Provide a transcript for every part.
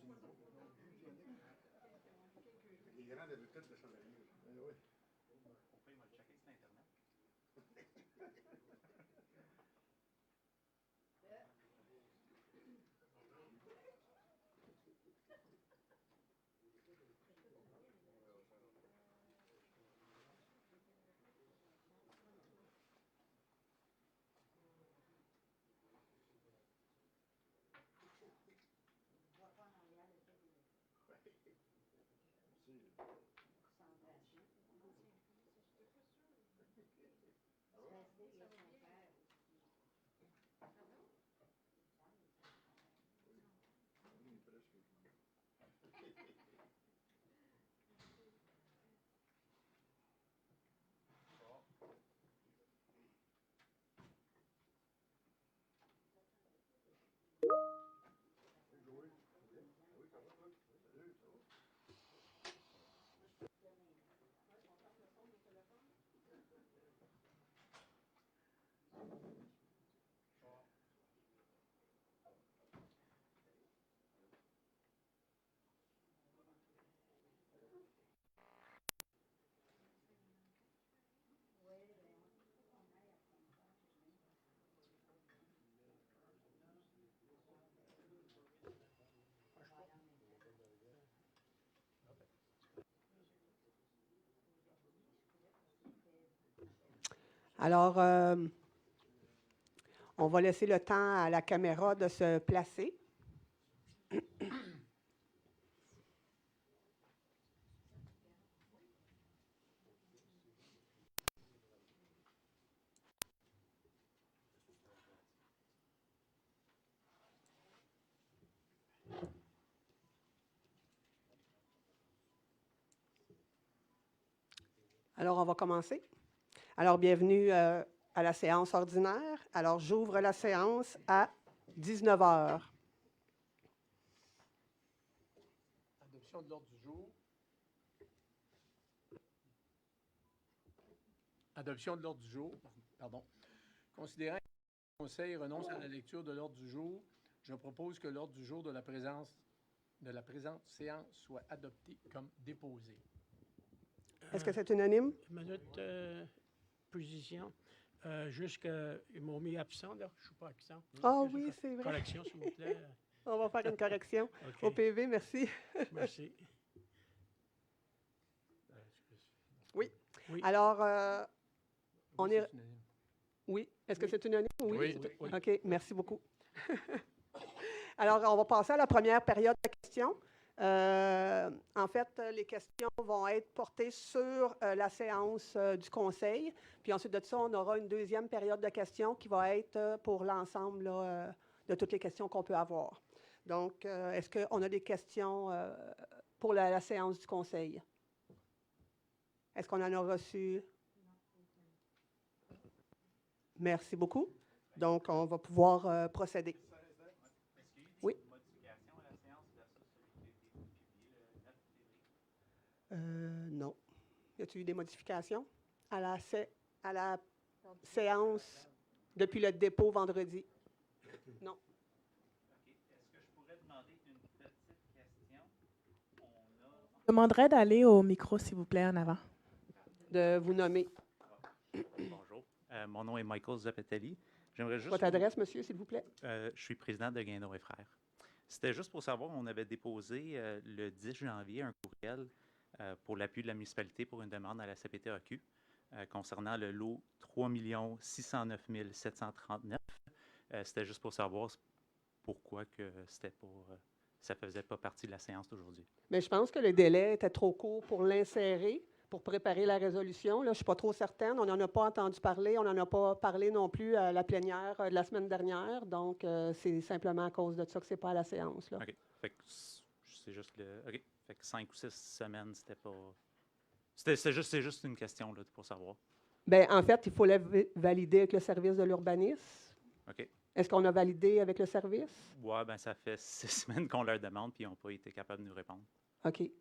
Les grands avaient peut-être de chandelier. Oui. Pourquoi il m'a checké sur Internet? Alors, on va laisser le temps à la caméra de se placer. Alors, on va commencer. Alors, bienvenue à la séance ordinaire. Alors, j'ouvre la séance à 19 h. Adoption de l'ordre du jour. Adoption de l'ordre du jour. Pardon. Considérant que le Conseil renonce à la lecture de l'ordre du jour, je propose que l'ordre du jour de la présente séance soit adopté comme déposé. Est-ce que c'est unanime? Minute position. Juste qu'ils m'ont mis absent, là. Je ne suis pas absent. Ah oui, c'est vrai. Correction, s'il vous plaît. On va faire une correction OK. au PV, merci. Merci. Oui. Oui. Alors, on est... C'est unanime. Oui. Est-ce que c'est unanime? Oui. Oui. OK, merci beaucoup. Alors, on va passer à la première période de questions. En fait, les questions vont être portées sur la séance du Conseil. Puis ensuite de ça, on aura une deuxième période de questions qui va être pour l'ensemble de toutes les questions qu'on peut avoir. Donc, est-ce qu'on a des questions pour la séance du Conseil? Est-ce qu'on en a reçu? Merci beaucoup. Donc, on va pouvoir procéder. Oui. Modification à la séance versus celui qui a été publié le 9 février? Non. Y a-t-il eu des modifications à la séance depuis le dépôt vendredi? Non. OK. Est-ce que je pourrais demander une petite question? Je demanderais d'aller au micro, s'il vous plaît, en avant. De vous nommer. Bonjour. Mon nom est Michael Zappatelli. J'aimerais juste... Votre adresse, monsieur, s'il vous plaît? je suis président de Guindon et Frères. C'était juste pour savoir, on avait déposé le 10 janvier un courriel pour l'appui de la municipalité pour une demande à la CPTAQ concernant le lot 3 609 739. C'était juste pour savoir pourquoi que c'était pour, ça ne faisait pas partie de la séance d'aujourd'hui. Mais je pense que le délai était trop court pour l'insérer, pour préparer la résolution. Là, je ne suis pas trop certaine. On n'en a pas entendu parler. On n'en a pas parlé non plus à la plénière de la semaine dernière. Donc, c'est simplement à cause de ça que ce n'est pas à la séance. Là. OK. Fait que c'est juste le... OK. Fait que 5 ou 6 semaines, c'était pas... C'est juste une question là, pour savoir. Bien, en fait, il faut la valider avec le service de l'urbanisme. OK. Est-ce qu'on a validé avec le service? Oui, bien, ça fait 6 semaines qu'on leur demande, puis ils n'ont pas été capables de nous répondre. OK. Moi,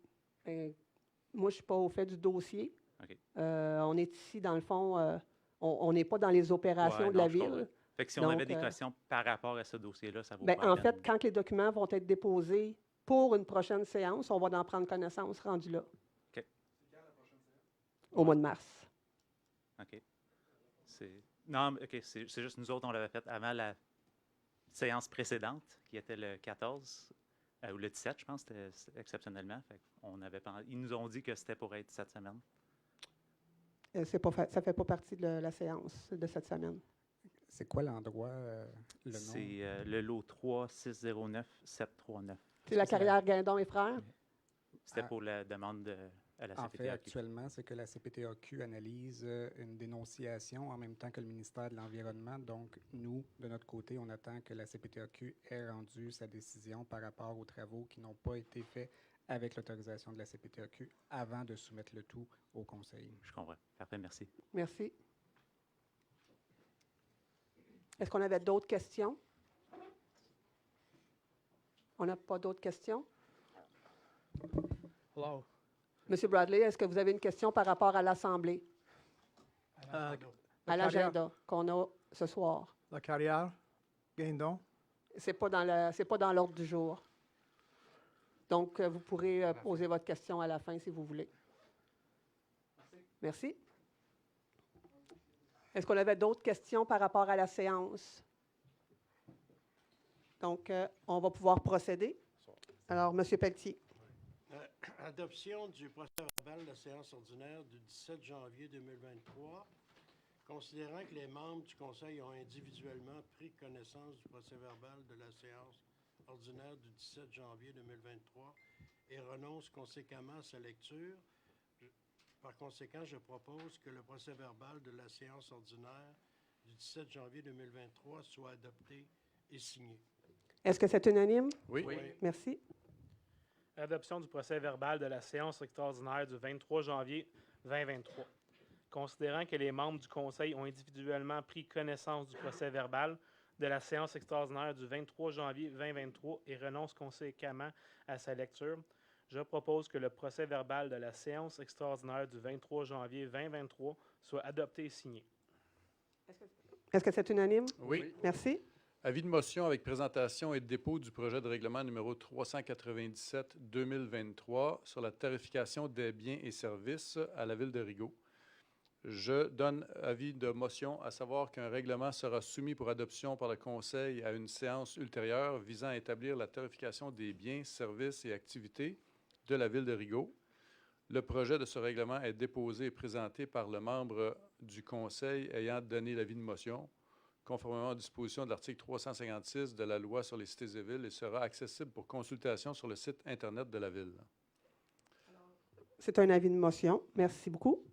je ne suis pas au fait du dossier. OK. On est ici, dans le fond, on n'est pas dans les opérations Ouais, de la non, je comprends. ville. Fait que si on Donc, avait des questions par rapport à ce dossier-là, ça vaut Bien, pas la en peine. fait, quand les documents vont être déposés pour une prochaine séance. On va en prendre connaissance rendu là. OK. Au mois de mars. OK. Non, OK, c'est juste nous autres, on l'avait fait avant la séance précédente, qui était le 14, ou le 17, je pense, c'était exceptionnellement. Ils nous ont dit que c'était pour être cette semaine. Ça ne fait pas partie de la séance de cette semaine. C'est quoi l'endroit, le nom? C'est le lot 3609739. C'est la carrière Guindon et Frères. C'était Ah. pour la demande à la En fait, CPTAQ. actuellement, c'est que la CPTAQ analyse une dénonciation en même temps que le ministère de l'Environnement. Donc, nous, de notre côté, on attend que la CPTAQ ait rendu sa décision par rapport aux travaux qui n'ont pas été faits avec l'autorisation de la CPTAQ avant de soumettre le tout au Conseil. Je comprends. Parfait, merci. Merci. Est-ce qu'on avait d'autres questions? On n'a pas d'autres questions? Hello. Monsieur Bradley, est-ce que vous avez une question par rapport à l'Assemblée, à l'agenda qu'on a ce soir? La carrière, Guindon. C'est pas dans l'ordre du jour. Donc, vous pourrez poser votre question à la fin si vous voulez. Merci. Est-ce qu'on avait d'autres questions par rapport à la séance? Donc, on va pouvoir procéder. Alors, Monsieur Pelletier. Adoption du procès-verbal de la séance ordinaire du 17 janvier 2023. Considérant que les membres du Conseil ont individuellement pris connaissance du procès-verbal de la séance ordinaire du 17 janvier 2023 et renoncent conséquemment à sa lecture, par conséquent, je propose que le procès-verbal de la séance ordinaire du 17 janvier 2023 soit adopté et signé. Est-ce que c'est unanime? Oui. Merci. Adoption du procès-verbal de la séance extraordinaire du 23 janvier 2023. Considérant que les membres du Conseil ont individuellement pris connaissance du procès-verbal de la séance extraordinaire du 23 janvier 2023 et renoncent conséquemment à sa lecture, je propose que le procès-verbal de la séance extraordinaire du 23 janvier 2023 soit adopté et signé. Est-ce que c'est unanime? Oui. Merci. Avis de motion avec présentation et dépôt du projet de règlement numéro 397-2023 sur la tarification des biens et services à la ville de Rigaud. Je donne avis de motion, à savoir qu'un règlement sera soumis pour adoption par le Conseil à une séance ultérieure visant à établir la tarification des biens, services et activités de la ville de Rigaud. Le projet de ce règlement est déposé et présenté par le membre du Conseil ayant donné l'avis de motion, conformément aux dispositions de l'article 356 de la Loi sur les cités et villes, et sera accessible pour consultation sur le site Internet de la Ville. C'est un avis de motion. Merci beaucoup.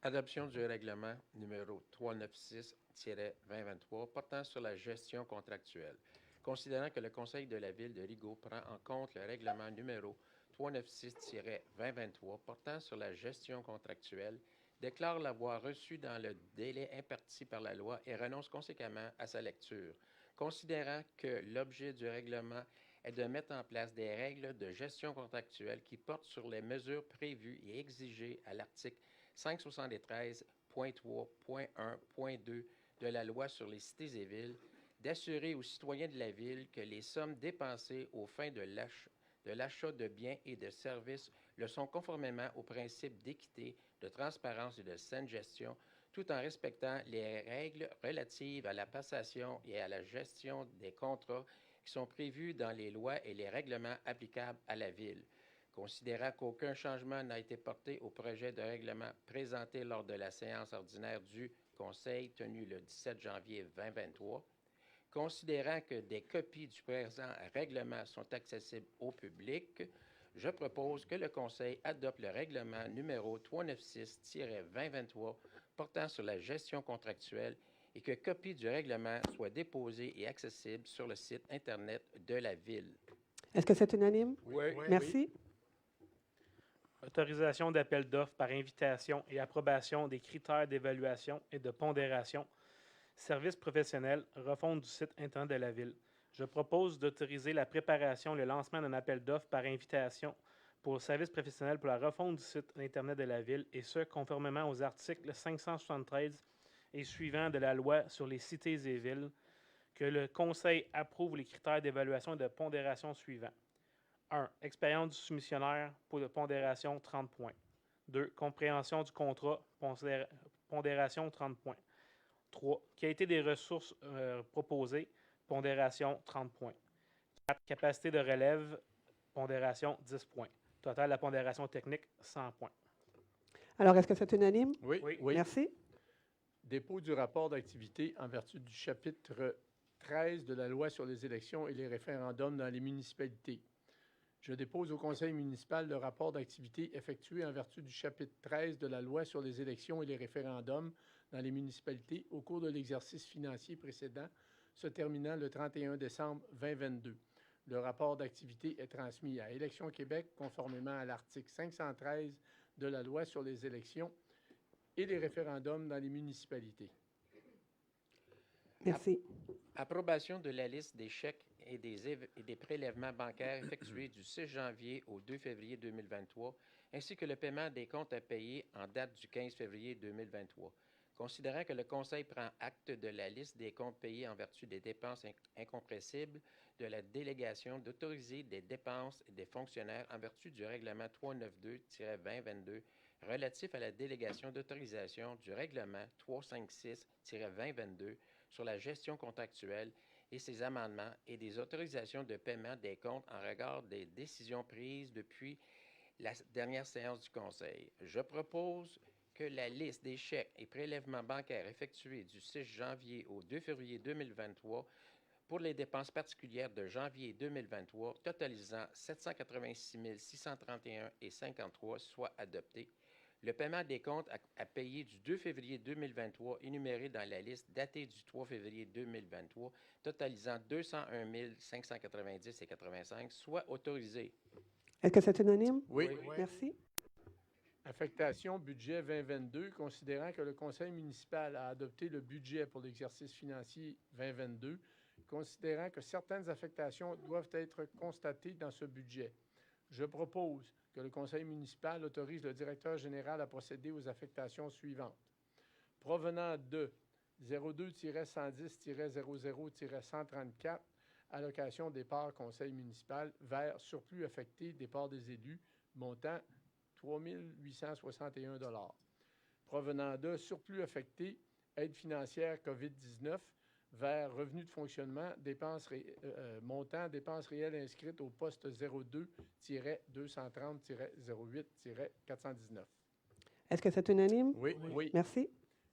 Adoption du règlement numéro 396-2023 portant sur la gestion contractuelle. Considérant que le Conseil de la Ville de Rigaud prend en compte le règlement numéro 396-2023 portant sur la gestion contractuelle, déclare l'avoir reçu dans le délai imparti par la loi et renonce conséquemment à sa lecture. Considérant que l'objet du règlement est de mettre en place des règles de gestion contractuelle qui portent sur les mesures prévues et exigées à l'article 573.3.1.2 de la Loi sur les cités et villes, d'assurer aux citoyens de la Ville que les sommes dépensées aux fins de l'achat de biens et de services le sont conformément aux principes d'équité, de transparence et de saine gestion, tout en respectant les règles relatives à la passation et à la gestion des contrats qui sont prévues dans les lois et les règlements applicables à la Ville. Considérant qu'aucun changement n'a été porté au projet de règlement présenté lors de la séance ordinaire du Conseil tenue le 17 janvier 2023, considérant que des copies du présent règlement sont accessibles au public, je propose que le Conseil adopte le règlement numéro 396-2023 portant sur la gestion contractuelle et que copie du règlement soit déposée et accessible sur le site Internet de la Ville. Est-ce que c'est unanime? Oui. Merci. Autorisation d'appel d'offres par invitation et approbation des critères d'évaluation et de pondération. Services professionnels, refonte du site Internet de la Ville. Je propose d'autoriser la préparation et le lancement d'un appel d'offres par invitation pour le service professionnel pour la refonte du site Internet de la Ville, et ce, conformément aux articles 573 et suivants de la Loi sur les cités et villes, que le Conseil approuve les critères d'évaluation et de pondération suivants. 1. Expérience du soumissionnaire pour de pondération 30 points. 2. Compréhension du contrat, pondération 30 points. 3. Qualité des ressources proposées, pondération 30 points. 4. Capacité de relève, pondération 10 points. Total de la pondération technique, 100 points. Alors, est-ce que c'est unanime? Oui. Merci. Dépôt du rapport d'activité en vertu du chapitre 13 de la loi sur les élections et les référendums dans les municipalités. Je dépose au Conseil municipal le rapport d'activité effectué en vertu du chapitre 13 de la loi sur les élections et les référendums dans les municipalités au cours de l'exercice financier précédent, se terminant le 31 décembre 2022. Le rapport d'activité est transmis à Élections Québec conformément à l'article 513 de la loi sur les élections et les référendums dans les municipalités. Merci. Approbation de la liste des chèques et des prélèvements bancaires effectués du 6 janvier au 2 février 2023, ainsi que le paiement des comptes à payer en date du 15 février 2023. Considérant que le Conseil prend acte de la liste des comptes payés en vertu des dépenses incompressibles de la délégation d'autoriser des dépenses des fonctionnaires en vertu du règlement 392-2022 relatif à la délégation d'autorisation du règlement 356-2022 sur la gestion contractuelle et ses amendements et des autorisations de paiement des comptes en regard des décisions prises depuis la dernière séance du Conseil. Je propose que la liste des chèques et prélèvements bancaires effectués du 6 janvier au 2 février 2023 pour les dépenses particulières de janvier 2023, totalisant 786 631,53 soit adoptée. Le paiement des comptes à payer du 2 février 2023, énuméré dans la liste datée du 3 février 2023, totalisant 201 590,85, soit autorisé. Est-ce que c'est unanime? Oui. Merci. Affectation budget 2022, considérant que le Conseil municipal a adopté le budget pour l'exercice financier 2022, considérant que certaines affectations doivent être constatées dans ce budget. Je propose que le Conseil municipal autorise le directeur général à procéder aux affectations suivantes. Provenant de 02-110-00-134, allocation départ Conseil municipal vers surplus affecté départ des élus, montant 3 861 $. Provenant de surplus affecté, aide financière COVID-19, vers revenus de fonctionnement, montant dépenses réelles inscrites au poste 02-230-08-419. Est-ce que c'est unanime? Oui. Merci.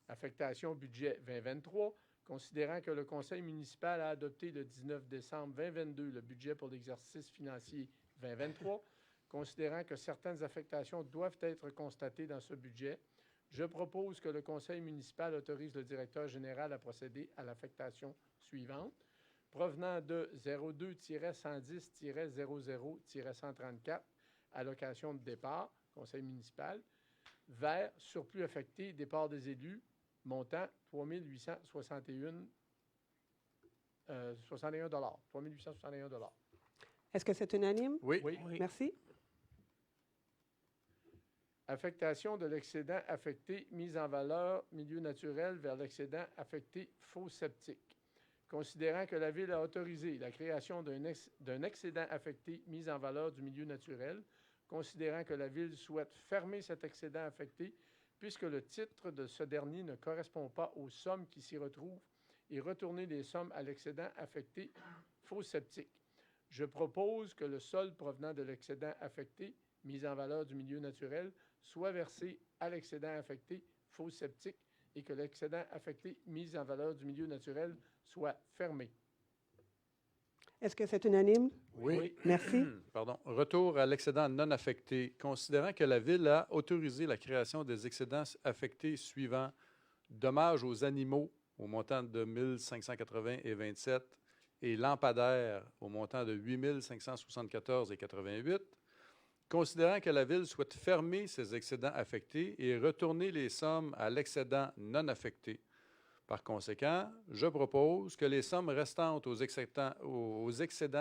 Affectation budget 2023, considérant que le Conseil municipal a adopté le 19 décembre 2022 le budget pour l'exercice financier 2023, considérant que certaines affectations doivent être constatées dans ce budget, je propose que le Conseil municipal autorise le directeur général à procéder à l'affectation suivante. Provenant de 02-110-00-134, allocation de départ, Conseil municipal, vers surplus affecté, départ des élus, montant 3 861 $. Est-ce que c'est unanime? Oui. Merci. Affectation de l'excédent affecté, mise en valeur, milieu naturel vers l'excédent affecté, faux septique. Considérant que la Ville a autorisé la création d'un excédent affecté, mise en valeur du milieu naturel, considérant que la Ville souhaite fermer cet excédent affecté, puisque le titre de ce dernier ne correspond pas aux sommes qui s'y retrouvent, et retourner les sommes à l'excédent affecté, faux septique. Je propose que le solde provenant de l'excédent affecté, mise en valeur du milieu naturel, soit versé à l'excédent affecté faux septique et que l'excédent affecté mis en valeur du milieu naturel soit fermé. Est-ce que c'est unanime? Oui. Merci. Pardon. Retour à l'excédent non affecté. Considérant que la Ville a autorisé la création des excédents affectés suivants: dommages aux animaux au montant de 1 580,27 et lampadaires au montant de 8 574,88. Considérant que la Ville souhaite fermer ces excédents affectés et retourner les sommes à l'excédent non affecté. Par conséquent, je propose que les sommes restantes aux excédents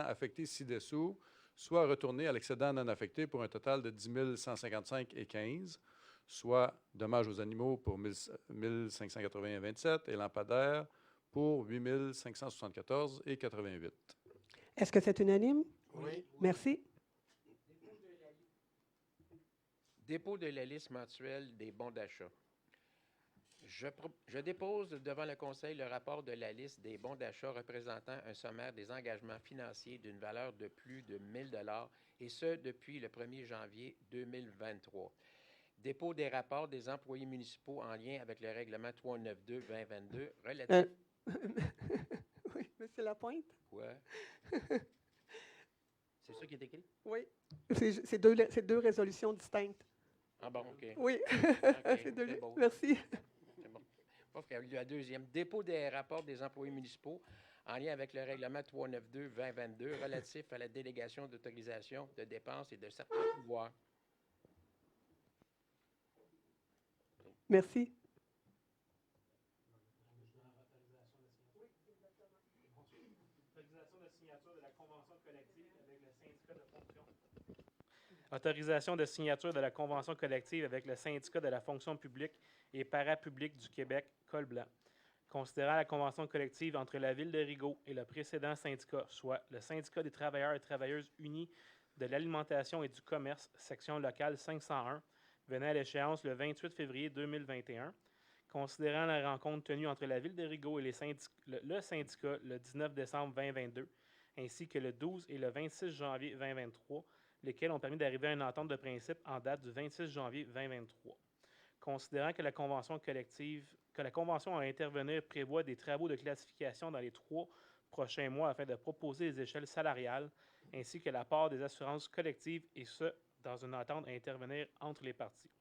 affectés ci-dessous soient retournées à l'excédent non affecté pour un total de 10 155,15, soit dommages aux animaux pour 1 580,27 et lampadaires pour 8 574,88. Est-ce que c'est unanime? Oui. Merci. Dépôt de la liste mensuelle des bons d'achat. Je dépose devant le Conseil le rapport de la liste des bons d'achat représentant un sommaire des engagements financiers d'une valeur de plus de 1 000 $ et ce, depuis le 1er janvier 2023. Dépôt des rapports des employés municipaux en lien avec le règlement 392-2022 relatif... Oui, M. Lapointe? Quoi? C'est ça qui est écrit? Oui. C'est deux résolutions distinctes. Ah bon, OK. Oui. OK, C'est deux- c'est beau. Merci. C'est bon. La deuxième, dépôt des rapports des employés municipaux en lien avec le règlement 392-2022 relatif à la délégation d'autorisation de dépenses et de certains pouvoirs. Merci. Autorisation de signature de la convention collective avec le syndicat de la fonction publique et parapublique du Québec, Col Blanc. Considérant la convention collective entre la Ville de Rigaud et le précédent syndicat, soit le syndicat des travailleurs et travailleuses unis de l'alimentation et du commerce, section locale 501, venant à l'échéance le 28 février 2021. Considérant la rencontre tenue entre la Ville de Rigaud et le syndicat le 19 décembre 2022, ainsi que le 12 et le 26 janvier 2023, lesquels ont permis d'arriver à une entente de principe en date du 26 janvier 2023. Considérant que la convention à intervenir prévoit des travaux de classification dans les 3 prochains mois afin de proposer les échelles salariales, ainsi que la part des assurances collectives, et ce, dans une entente à intervenir entre les parties.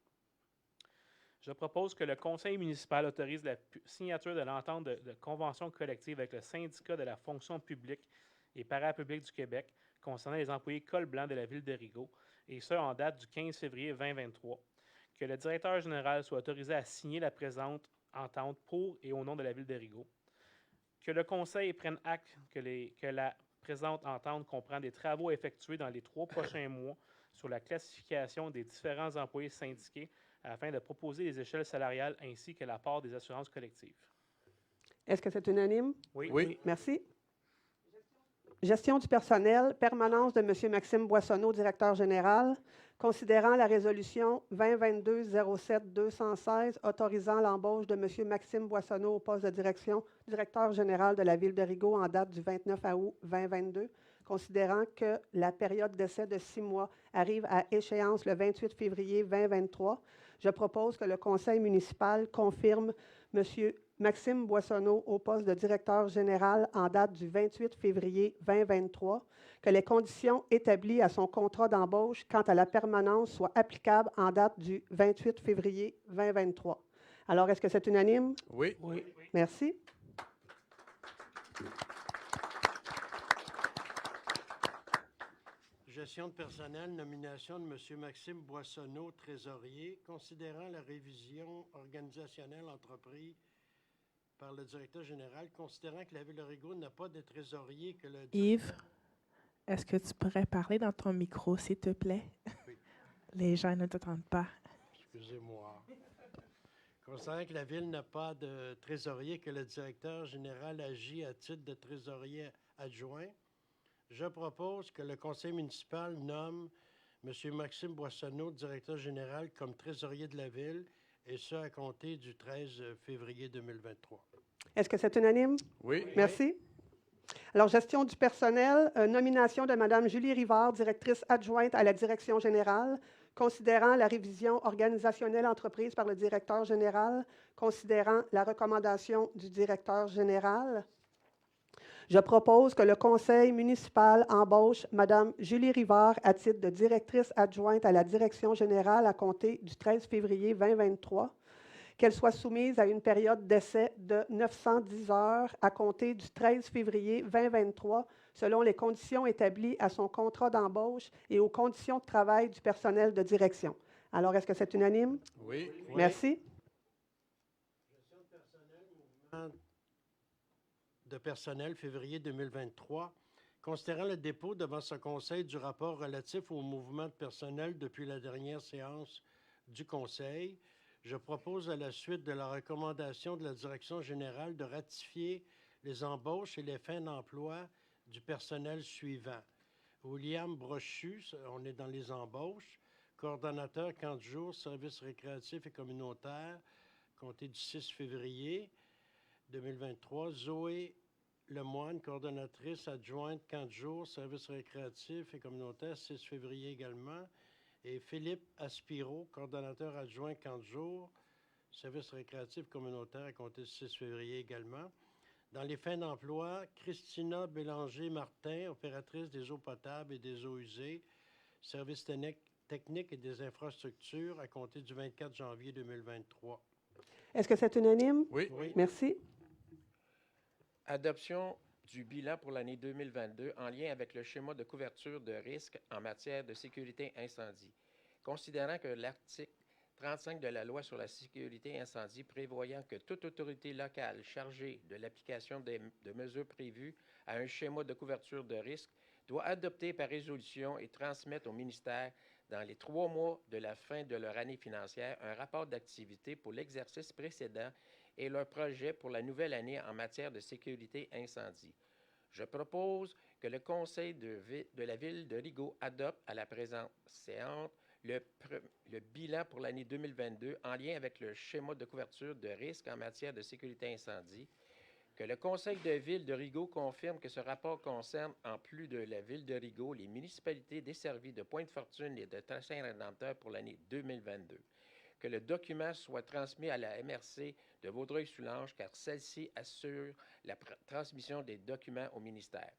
Je propose que le Conseil municipal autorise la signature de l'entente de convention collective avec le syndicat de la fonction publique et parapublique du Québec concernant les employés Col Blanc de la Ville de Rigaud, et ce, en date du 15 février 2023. Que le directeur général soit autorisé à signer la présente entente pour et au nom de la Ville de Rigaud. Que le Conseil prenne acte que la présente entente comprend des travaux effectués dans les 3 prochains mois sur la classification des différents employés syndiqués afin de proposer les échelles salariales ainsi que la part des assurances collectives. Est-ce que c'est unanime? Oui. Merci. Gestion du personnel, permanence de M. Maxime Boissonneau, directeur général. Considérant la résolution 2022-07-216 autorisant l'embauche de M. Maxime Boissonneau au poste de directeur général de la Ville de Rigaud en date du 29 août 2022, considérant que la période d'essai de 6 mois arrive à échéance le 28 février 2023, je propose que le Conseil municipal confirme M. Maxime Boissonneau au poste de directeur général en date du 28 février 2023, que les conditions établies à son contrat d'embauche quant à la permanence soient applicables en date du 28 février 2023. Alors, est-ce que c'est unanime? Oui. Merci. Gestion de personnel, nomination de M. Maxime Boissonneau, trésorier. Considérant la révision organisationnelle entreprise par le directeur général, considérant que la Ville de Rigaud n'a pas de trésorier que le... Yves, est-ce que tu pourrais parler dans ton micro, s'il te plaît? Oui. Les gens ne t'entendent pas. Excusez-moi. Considérant que la Ville n'a pas de trésorier, que le directeur général agit à titre de trésorier adjoint, je propose que le Conseil municipal nomme M. Maxime Boissonneau, directeur général, comme trésorier de la Ville, et ce, à compter du 13 février 2023. Est-ce que c'est unanime? Oui. Merci. Alors, gestion du personnel, nomination de Mme Julie Rivard, directrice adjointe à la direction générale, considérant la révision organisationnelle entreprise par le directeur général, considérant la recommandation du directeur général. Je propose que le Conseil municipal embauche Mme Julie Rivard à titre de directrice adjointe à la direction générale à compter du 13 février 2023, qu'elle soit soumise à une période d'essai de 910 heures à compter du 13 février 2023, selon les conditions établies à son contrat d'embauche et aux conditions de travail du personnel de direction. Alors, est-ce que c'est unanime? Oui. Merci. Gestion de personnel, mouvement de personnel, février 2023. Considérant le dépôt devant ce Conseil du rapport relatif au mouvement de personnel depuis la dernière séance du Conseil, je propose à la suite de la recommandation de la Direction générale de ratifier les embauches et les fins d'emploi du personnel suivant. William Brochu, on est dans les embauches, coordonnateur camp de jour, services récréatifs et communautaires, compté du 6 février 2023. Zoé Lemoine, coordonnatrice adjointe camp de jour, services récréatifs et communautaires, 6 février également. Et Philippe Aspiro, coordonnateur adjoint camp de jour, services récréatifs communautaires, à compter du 6 février également. Dans les fins d'emploi, Christina Bélanger-Martin, opératrice des eaux potables et des eaux usées, services techniques et des infrastructures, à compter du 24 janvier 2023. Est-ce que c'est unanime? Oui. Merci. Adoption du bilan pour l'année 2022 en lien avec le schéma de couverture de risque en matière de sécurité incendie. Considérant que l'article 35 de la Loi sur la sécurité incendie prévoyant que toute autorité locale chargée de l'application de mesures prévues à un schéma de couverture de risque doit adopter par résolution et transmettre au ministère dans les 3 mois de la fin de leur année financière un rapport d'activité pour l'exercice précédent et leur projet pour la nouvelle année en matière de sécurité incendie. Je propose que le Conseil de la Ville de Rigaud adopte à la présente séance le bilan pour l'année 2022 en lien avec le schéma de couverture de risque en matière de sécurité incendie, que le Conseil de Ville de Rigaud confirme que ce rapport concerne, en plus de la Ville de Rigaud, les municipalités desservies de Pointe-Fortune et de Trachin-Rédempteur pour l'année 2022, que le document soit transmis à la MRC de Vaudreuil-Soulanges, car celle-ci assure la transmission des documents au ministère.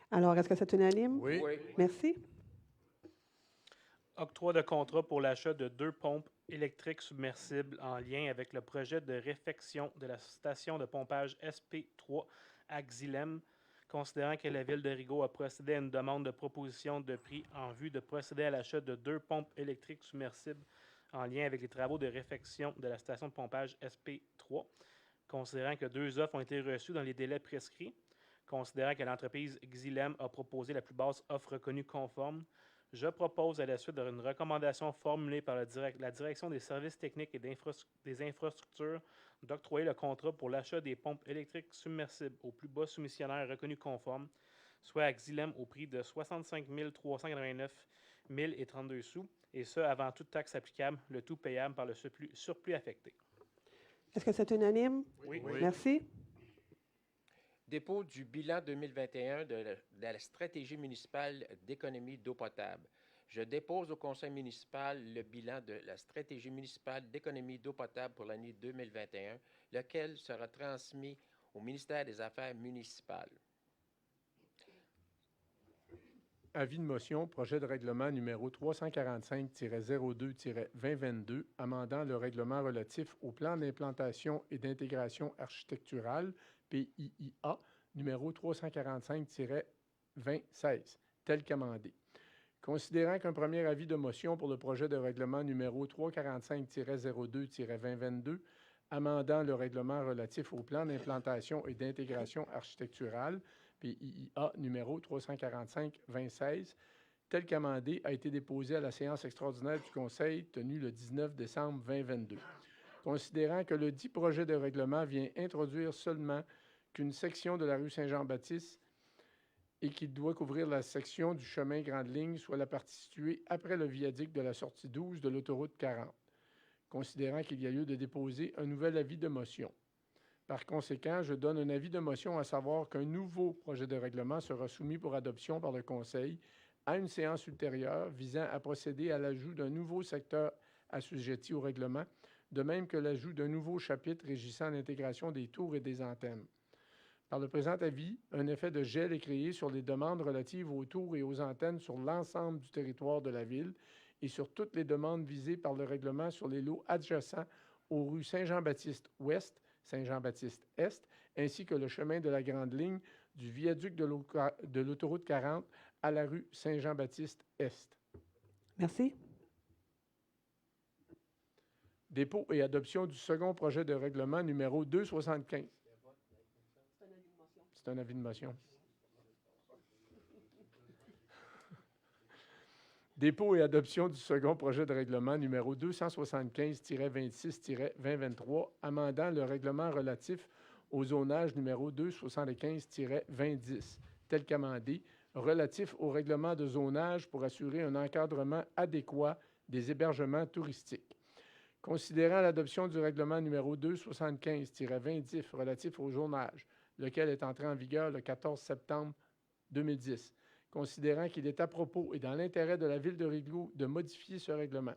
Alors, est-ce que c'est unanime? Oui. Merci. Octroi de contrat pour l'achat de 2 pompes électriques submersibles en lien avec le projet de réfection de la station de pompage SP3 à Xylem, considérant que la Ville de Rigaud a procédé à une demande de proposition de prix en vue de procéder à l'achat de 2 pompes électriques submersibles en lien avec les travaux de réfection de la station de pompage SP3, considérant que 2 offres ont été reçues dans les délais prescrits, considérant que l'entreprise Xylem a proposé la plus basse offre reconnue conforme, je propose, à la suite d'une recommandation formulée par la Direction des services techniques et des infrastructures, d'octroyer le contrat pour l'achat des pompes électriques submersibles au plus bas soumissionnaire reconnu conforme, soit à Xylem au prix de 65 389 032 sous, et ce, avant toute taxe applicable, le tout payable par le surplus affecté. Est-ce que c'est unanime? Oui. Merci. Dépôt du bilan 2021 de la stratégie municipale d'économie d'eau potable. Je dépose au conseil municipal le bilan de la stratégie municipale d'économie d'eau potable pour l'année 2021, lequel sera transmis au ministère des Affaires municipales. Avis de motion, projet de règlement numéro 345-02-2022, amendant le règlement relatif au plan d'implantation et d'intégration architecturale, PIIA, numéro 345-2016, tel qu'amendé. Considérant qu'un premier avis de motion pour le projet de règlement numéro 345-02-2022, amendant le règlement relatif au plan d'implantation et d'intégration architecturale, PIIA numéro 345-2016, tel qu'amendé, a été déposé à la séance extraordinaire du Conseil tenue le 19 décembre 2022. Considérant que le dit projet de règlement vient introduire seulement qu'une section de la rue Saint-Jean-Baptiste et qu'il doit couvrir la section du chemin Grande Ligne, soit la partie située après le viaduc de la sortie 12 de l'autoroute 40. Considérant qu'il y a lieu de déposer un nouvel avis de motion. Par conséquent, je donne un avis de motion à savoir qu'un nouveau projet de règlement sera soumis pour adoption par le Conseil à une séance ultérieure visant à procéder à l'ajout d'un nouveau secteur assujetti au règlement, de même que l'ajout d'un nouveau chapitre régissant l'intégration des tours et des antennes. Par le présent avis, un effet de gel est créé sur les demandes relatives aux tours et aux antennes sur l'ensemble du territoire de la Ville et sur toutes les demandes visées par le règlement sur les lots adjacents aux rues Saint-Jean-Baptiste-Ouest, Saint-Jean-Baptiste-Est, ainsi que le chemin de la Grande Ligne du viaduc de l'autoroute 40 à la rue Saint-Jean-Baptiste-Est. Merci. Dépôt et adoption du second projet de règlement numéro 275. C'est un avis de motion. Dépôt et adoption du second projet de règlement numéro 275-26-2023, amendant le règlement relatif au zonage numéro 275-2010, tel qu'amendé, relatif au règlement de zonage pour assurer un encadrement adéquat des hébergements touristiques. Considérant l'adoption du règlement numéro 275-2010 relatif au zonage, lequel est entré en vigueur le 14 septembre 2010, considérant qu'il est à propos et dans l'intérêt de la Ville de Rigaud de modifier ce règlement,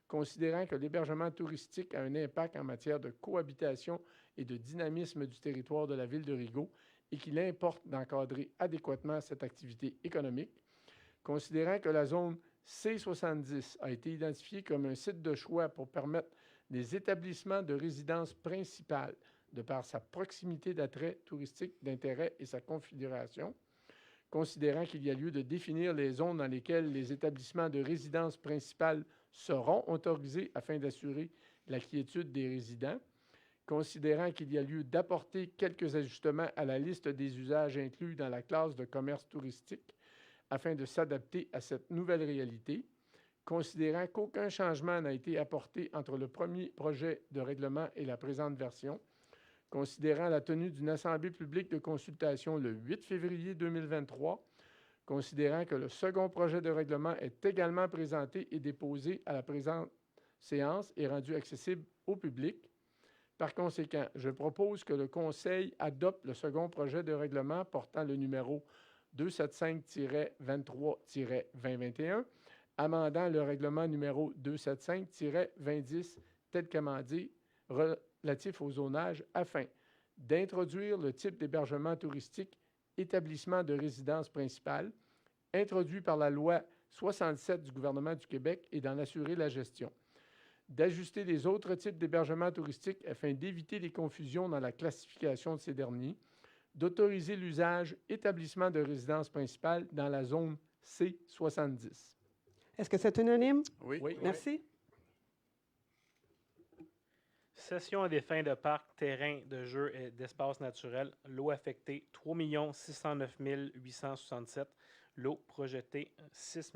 considérant que l'hébergement touristique a un impact en matière de cohabitation et de dynamisme du territoire de la Ville de Rigaud et qu'il importe d'encadrer adéquatement cette activité économique, considérant que la zone C70 a été identifiée comme un site de choix pour permettre des établissements de résidence principale de par sa proximité d'attrait touristique d'intérêt et sa configuration, considérant qu'il y a lieu de définir les zones dans lesquelles les établissements de résidence principale seront autorisés afin d'assurer la quiétude des résidents, considérant qu'il y a lieu d'apporter quelques ajustements à la liste des usages inclus dans la classe de commerce touristique afin de s'adapter à cette nouvelle réalité, considérant qu'aucun changement n'a été apporté entre le premier projet de règlement et la présente version, considérant la tenue d'une assemblée publique de consultation le 8 février 2023, considérant que le second projet de règlement est également présenté et déposé à la présente séance et rendu accessible au public. Par conséquent, je propose que le Conseil adopte le second projet de règlement portant le numéro 275-23-2021, amendant le règlement numéro 275-2010 tel qu'amendé relatif au zonage afin d'introduire le type d'hébergement touristique établissement de résidence principale, introduit par la loi 67 du gouvernement du Québec et d'en assurer la gestion, d'ajuster les autres types d'hébergement touristique afin d'éviter les confusions dans la classification de ces derniers, d'autoriser l'usage établissement de résidence principale dans la zone C70. Est-ce que c'est unanime? Oui. Merci. Cession à des fins de parc, terrain de jeu et d'espace naturel. Lot affecté 3 609 867. Lot projeté 6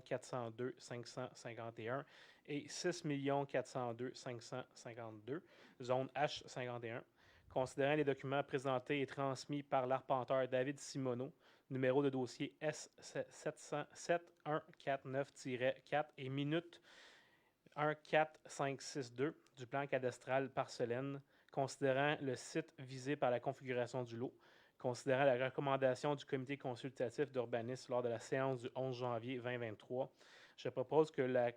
402 551 et 6 402 552. Zone H51. Considérant les documents présentés et transmis par l'arpenteur David Simoneau, numéro de dossier S7149-4 et minute 14562 du plan cadastral Parcelaine, considérant le site visé par la configuration du lot, considérant la recommandation du comité consultatif d'urbanisme lors de la séance du 11 janvier 2023, je propose que la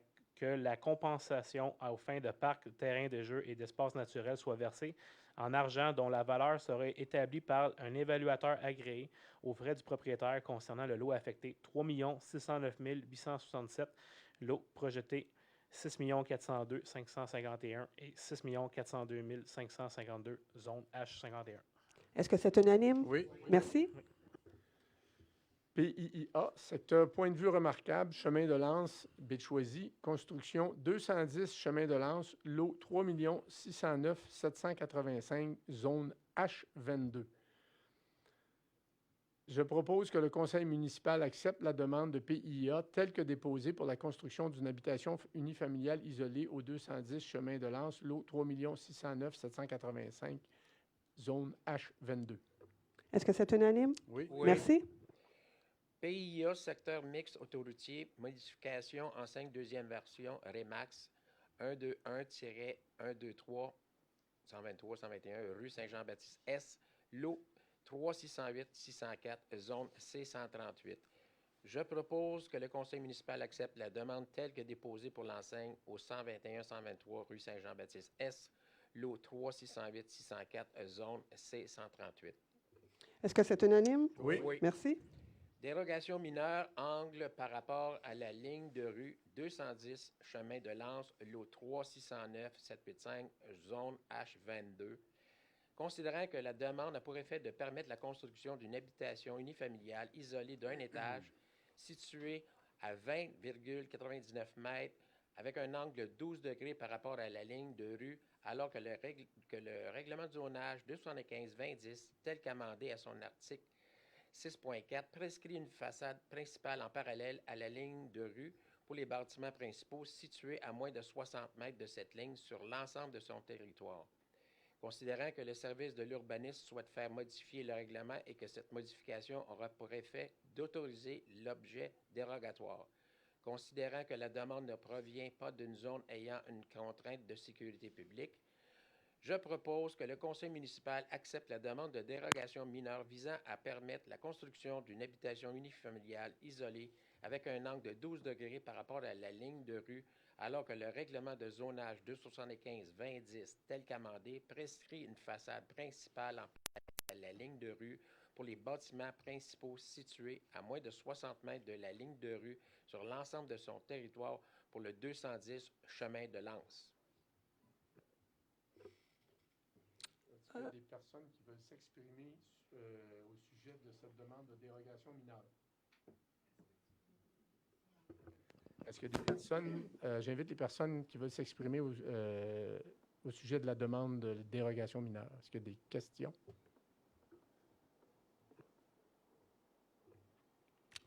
compensation aux fins de parcs, terrains de jeu et d'espaces naturels soit versée en argent dont la valeur serait établie par un évaluateur agréé aux frais du propriétaire concernant le lot affecté 3 609 867, lot projeté 6 402 551 et 6 402 552, zone H51. Est-ce que c'est unanime? Oui. Merci. PIIA, secteur Point de vue remarquable, chemin de Lance, Baie-de-Choisy, construction 210 chemin de Lance, lot 3 609 785, zone H22. Je propose que le conseil municipal accepte la demande de PIIA telle que déposée pour la construction d'une habitation unifamiliale isolée au 210 chemin de Lance, lot 3 609 785, zone H22. Est-ce que c'est unanime? Oui. Merci. PIA, secteur mixte autoroutier, modification en 5 deuxième version, REMAX 121-123-121 rue Saint-Jean-Baptiste S, lot 3608-604, zone C138. Je propose que le conseil municipal accepte la demande telle que déposée pour l'enseigne au 121-123 rue Saint-Jean-Baptiste S, lot 3608-604, zone C138. Est-ce que c'est unanime? Oui. Merci. Dérogation mineure, angle par rapport à la ligne de rue 210, chemin de Lance, lot 3609-785, zone H22. Considérant que la demande a pour effet de permettre la construction d'une habitation unifamiliale isolée d'un étage située à 20,99 mètres avec un angle de 12 degrés par rapport à la ligne de rue, alors que le règlement de zonage 275-2010, tel qu'amendé à son article 6.4, prescrit une façade principale en parallèle à la ligne de rue pour les bâtiments principaux situés à moins de 60 mètres de cette ligne sur l'ensemble de son territoire. Considérant que le service de l'urbanisme souhaite faire modifier le règlement et que cette modification aura pour effet d'autoriser l'objet dérogatoire. Considérant que la demande ne provient pas d'une zone ayant une contrainte de sécurité publique, je propose que le conseil municipal accepte la demande de dérogation mineure visant à permettre la construction d'une habitation unifamiliale isolée avec un angle de 12 degrés par rapport à la ligne de rue, alors que le règlement de zonage 275-2010, tel qu'amendé, prescrit une façade principale en parallèle à la ligne de rue pour les bâtiments principaux situés à moins de 60 mètres de la ligne de rue sur l'ensemble de son territoire pour le 210 chemin de Lens. Est-ce qu'il y a des personnes qui veulent s'exprimer au sujet de cette demande de dérogation mineure? Est-ce qu'il y a des personnes, j'invite les personnes qui veulent s'exprimer au sujet de la demande de dérogation mineure. Est-ce qu'il y a des questions?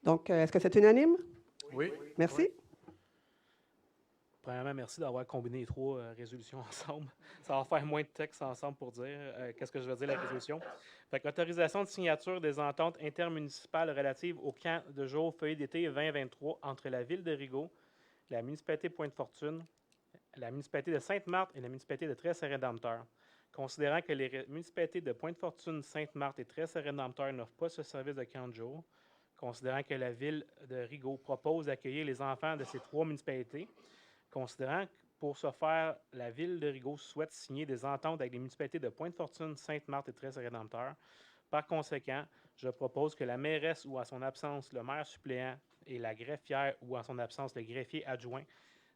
Donc, est-ce que c'est unanime? Oui. Merci. Premièrement, merci d'avoir combiné les trois résolutions ensemble. Ça va faire moins de texte ensemble pour dire qu'est-ce que je veux dire la résolution. Fait que autorisation de signature des ententes intermunicipales relatives au camp de jour feuillet d'été 2023 entre la ville de Rigaud, la municipalité de Pointe-Fortune, la municipalité de Sainte-Marthe et la municipalité de Tresse-Rédempteur. Considérant que les municipalités de Pointe-Fortune, Sainte-Marthe et Tresse-Rédempteur n'offrent pas ce service de camp de jour, considérant que la ville de Rigaud propose d'accueillir les enfants de ces trois municipalités, considérant que pour ce faire, la ville de Rigaud souhaite signer des ententes avec les municipalités de Pointe-Fortune, Sainte-Marthe et Tresse-Rédempteur. Par conséquent, je propose que la mairesse ou en son absence le maire suppléant et la greffière ou en son absence le greffier adjoint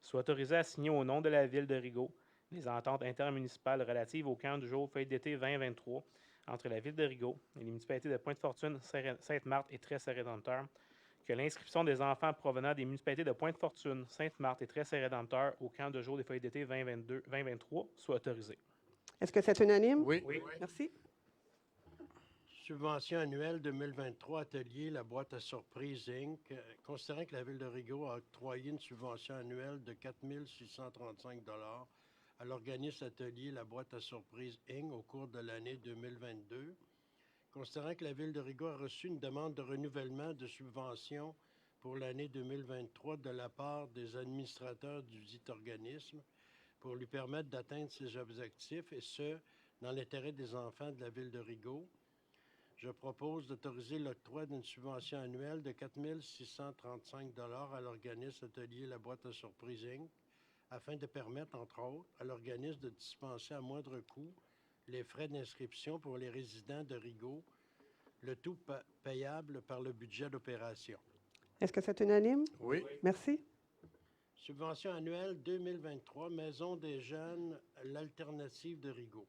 soient autorisés à signer au nom de la ville de Rigaud les ententes intermunicipales relatives au camp du jour feuillet d'été 2023 entre la ville de Rigaud et les municipalités de Pointe-Fortune, Sainte-Marthe et Tresse-Rédempteur, que l'inscription des enfants provenant des municipalités de Pointe-Fortune, Sainte-Marthe et Tresse-Rédempteur au camp de jour des feuilles d'été 2023 soit autorisée. Est-ce que c'est unanime? Oui. Merci. Subvention annuelle 2023, atelier La Boîte à Surprise Inc. Considérant que la Ville de Rigaud a octroyé une subvention annuelle de 4 635 $ à l'organisme atelier La Boîte à Surprise Inc. au cours de l'année 2022, considérant que la Ville de Rigaud a reçu une demande de renouvellement de subvention pour l'année 2023 de la part des administrateurs du dit organisme pour lui permettre d'atteindre ses objectifs, et ce, dans l'intérêt des enfants de la Ville de Rigaud, je propose d'autoriser l'octroi d'une subvention annuelle de 4 635 $ à l'organisme atelier La Boîte à Surprise Inc., afin de permettre, entre autres, à l'organisme de dispenser à moindre coût les frais d'inscription pour les résidents de Rigaud, le tout payable par le budget d'opération. Est-ce que c'est unanime? Oui. Merci. Subvention annuelle 2023, Maison des jeunes, l'alternative de Rigaud.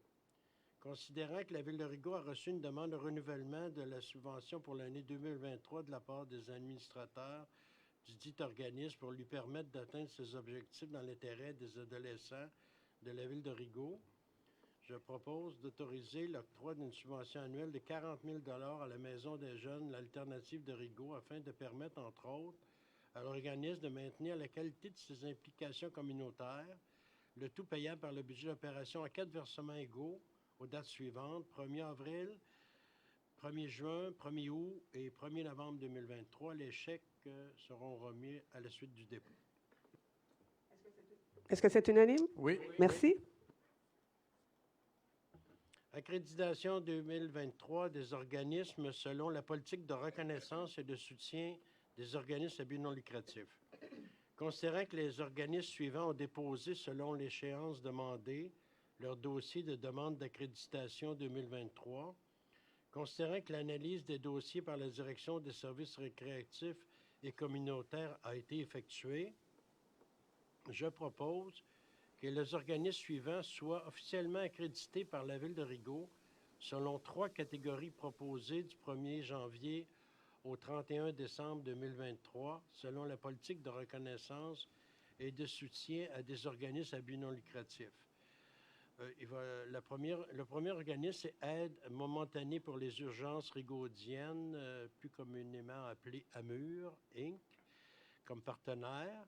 Considérant que la Ville de Rigaud a reçu une demande de renouvellement de la subvention pour l'année 2023 de la part des administrateurs du dit organisme pour lui permettre d'atteindre ses objectifs dans l'intérêt des adolescents de la Ville de Rigaud, je propose d'autoriser l'octroi d'une subvention annuelle de 40 000 $ à la Maison des jeunes, l'alternative de Rigaud, afin de permettre, entre autres, à l'organisme de maintenir la qualité de ses implications communautaires, le tout payable par le budget d'opération à 4 versements égaux aux dates suivantes, 1er avril, 1er juin, 1er août et 1er novembre 2023. Les chèques seront remis à la suite du dépôt. Est-ce que c'est unanime? Oui. Merci. Accréditation 2023 des organismes selon la politique de reconnaissance et de soutien des organismes à but non lucratif. Considérant que les organismes suivants ont déposé selon l'échéance demandée leur dossier de demande d'accréditation 2023, considérant que l'analyse des dossiers par la Direction des services récréatifs et communautaires a été effectuée, je propose que les organismes suivants soient officiellement accrédités par la Ville de Rigaud selon 3 catégories proposées du 1er janvier au 31 décembre 2023, selon la politique de reconnaissance et de soutien à des organismes à but non lucratif. Le premier organisme, c'est Aide momentanée pour les urgences rigaudiennes, plus communément appelée AMUR, Inc., comme partenaire.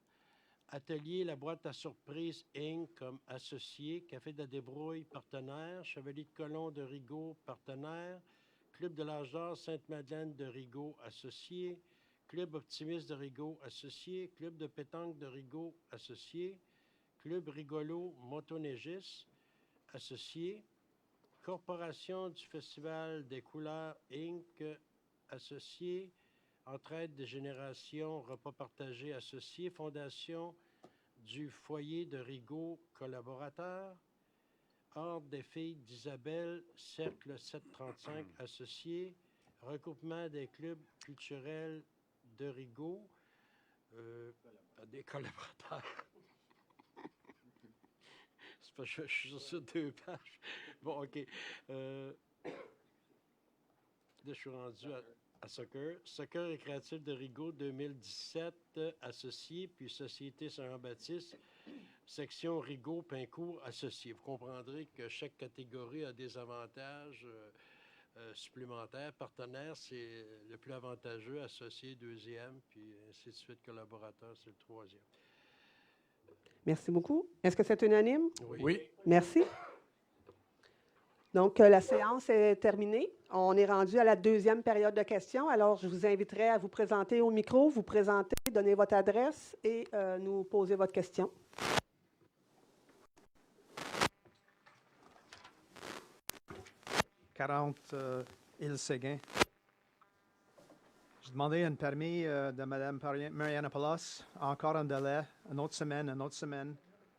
Atelier La Boîte à Surprise Inc. comme associé, Café de la Débrouille, partenaire, Chevalier de Colomb de Rigaud, partenaire, Club de l'Âge d'Or Sainte-Madeleine de Rigaud, associé, Club Optimiste de Rigaud, associé, Club de pétanque de Rigaud, associé, Club Rigolo Motonégis, associé, Corporation du Festival des Couleurs Inc., associé, Entraide des générations, repas partagés, associé, Fondation du Foyer de Rigaud, collaborateur, Ordre des filles d'Isabelle, Cercle 735, associé, Regroupement des clubs culturels de Rigaud, des collaborateurs. C'est parce que je suis sur 2 pages. Bon, OK. Là, je suis rendu à Soccer. Soccer récréatif de Rigaud 2017, associé, puis Société Saint-Jean-Baptiste, section Rigaud, Pincourt, associé. Vous comprendrez que chaque catégorie a des avantages supplémentaires. Partenaire, c'est le plus avantageux, associé, 2e, puis ainsi de suite, collaborateur, c'est le 3e. Merci beaucoup. Est-ce que c'est unanime? Oui. Merci. Donc, la séance est terminée. On est rendu à la 2e période de questions. Alors, je vous inviterai à vous présenter au micro, vous présenter, donner votre adresse et nous poser votre question. Île Séguin. J'ai demandé un permis de Mme Mariana Palas, encore un délai, une autre semaine.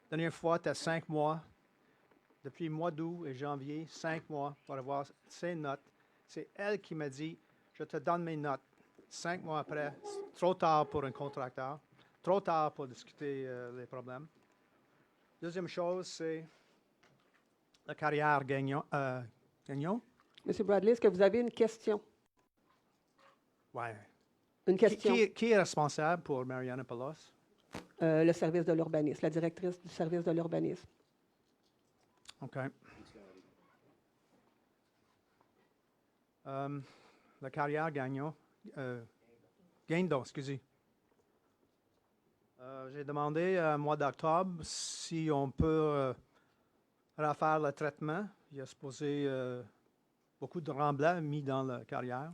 Dernière fois, c'était 5 mois. Depuis le mois d'août et janvier, 5 mois pour avoir ses notes. C'est elle qui m'a dit, je te donne mes notes. 5 mois après, c'est trop tard pour un contracteur, trop tard pour discuter les problèmes. Deuxième chose, c'est la carrière Gagnon. Monsieur Bradley, est-ce que vous avez une question? Oui. Une question. Qui est responsable pour Mariana Palas? Le service de l'urbanisme, la directrice du service de l'urbanisme. OK. La carrière Guindon, excusez. J'ai demandé au mois d'octobre si on peut refaire le traitement. Il y a supposé beaucoup de remblais mis dans la carrière.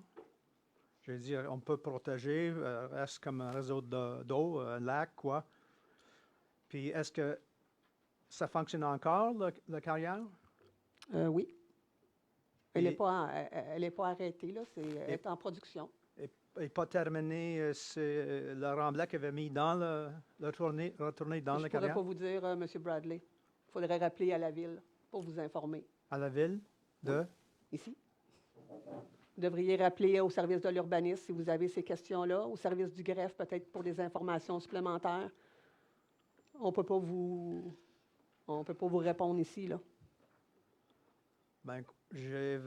J'ai dit, on peut protéger, reste comme un réseau d'eau, un lac, quoi. Puis, est-ce que ça fonctionne encore, la carrière? Oui. Elle n'est pas arrêtée, là. Elle est en production. Et pas terminé, c'est le remblai qu'il avait mis dans retourné dans la carrière? Je ne pourrais pas vous dire, M. Bradley. Il faudrait rappeler à la Ville pour vous informer. À la Ville de? Ici. Vous devriez rappeler au service de l'urbanisme si vous avez ces questions-là, au service du greffe peut-être pour des informations supplémentaires. On ne peut pas vous répondre ici, là. Bien, j'ai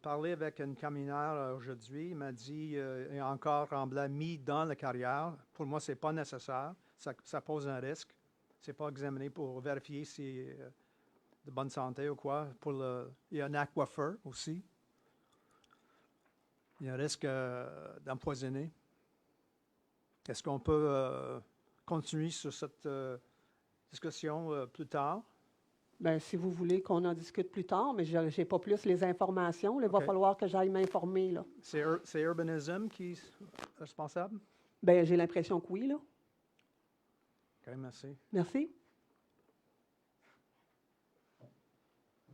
parlé avec une camionneur aujourd'hui. Il m'a dit il y a encore remblai mis dans la carrière. Pour moi, ce n'est pas nécessaire. Ça pose un risque. Ce n'est pas examiné pour vérifier si c'est de bonne santé ou quoi. Il y a un aquifer aussi. Il y a un risque d'empoisonner. Est-ce qu'on peut continuer sur cette discussion plus tard? Bien, si vous voulez qu'on en discute plus tard, mais je n'ai pas plus les informations. Il va falloir que j'aille m'informer, là. C'est Urbanism qui est responsable? Bien, j'ai l'impression que oui, là. OK, merci. Merci.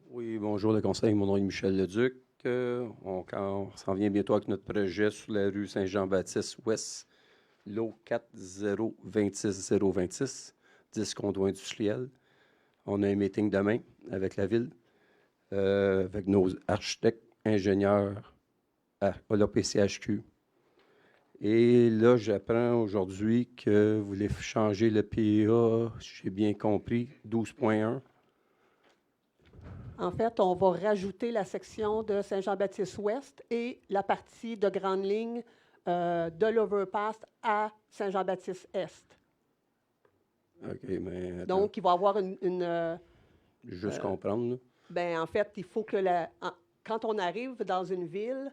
Oui, bonjour le conseil. Mon nom est Michel Leduc. On s'en vient bientôt avec notre projet sur la rue Saint-Jean-Baptiste-Ouest, lot 4026026, 10 condos industriels. On a un meeting demain avec la Ville, avec nos architectes, ingénieurs à l'OPCHQ. Et là, j'apprends aujourd'hui que vous voulez changer le PA, si j'ai bien compris, 12.1. En fait, on va rajouter la section de Saint-Jean-Baptiste-Ouest et la partie de grande ligne de l'overpass à Saint-Jean-Baptiste-Est. OK, mais... Donc, il va y avoir une juste comprendre, là. Bien, en fait, il faut que quand on arrive dans une ville,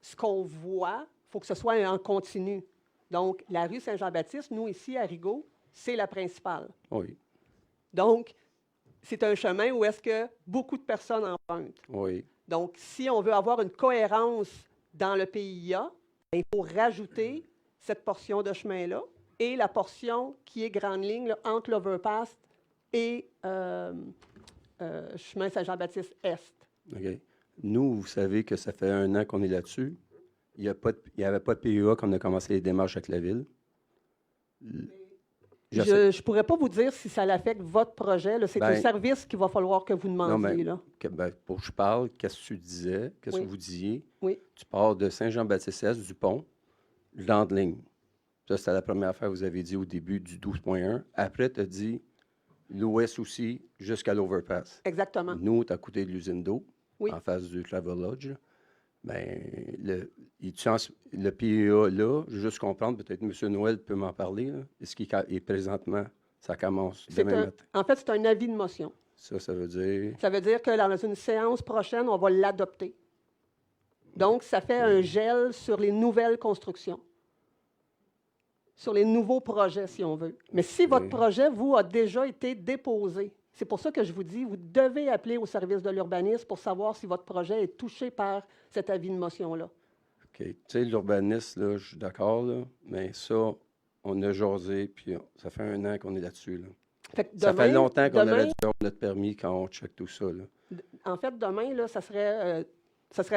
ce qu'on voit, il faut que ce soit en continu. Donc, la rue Saint-Jean-Baptiste, nous, ici, à Rigaud, c'est la principale. Oui, Donc, c'est un chemin où est-ce que beaucoup de personnes empruntent. oui. Donc, si on veut avoir une cohérence dans le PIA, il faut rajouter cette portion de chemin-là et la portion qui est grande ligne là, entre l'Overpass et chemin Saint-Jean-Baptiste-Est. OK. Nous, vous savez que ça fait 1 an qu'on est là-dessus. Il n'y avait pas de PEA quand on a commencé les démarches avec la Ville. Je ne pourrais pas vous dire si ça affecte votre projet. C'est Ben, un service qu'il va falloir que vous demandiez. Non, mais là. pour que je parle, qu'est-ce que tu disais, qu'est-ce Oui. que vous disiez? Oui. Tu pars de Saint-Jean-Baptiste-Est, du pont, grande ligne. Ça, c'était la première affaire que vous avez dit au début du 12.1. Après, tu as dit l'ouest aussi, jusqu'à l'Overpass. Exactement. Nous, tu as côté de l'usine d'eau, Oui. en face du Travel Lodge. Bien, le PEA, là, juste comprendre, peut-être M. Noël peut m'en parler, là. Est-ce qu'il est présentement, ça commence demain matin? En fait, c'est un avis de motion. Ça veut dire... Ça veut dire que dans une séance prochaine, on va l'adopter. Donc, ça fait un gel sur les nouvelles constructions, sur les nouveaux projets, si on veut. Mais si votre projet, vous, a déjà été déposé, c'est pour ça que je vous dis, vous devez appeler au service de l'urbanisme pour savoir si votre projet est touché par cet avis de motion-là. OK. Tu sais, l'urbanisme, là, je suis d'accord, là, mais ça, on a jasé, puis ça fait 1 an qu'on est là-dessus, là. Ça fait longtemps qu'on aurait dû avoir notre permis quand on check tout ça, là. En fait, demain, là, ça serait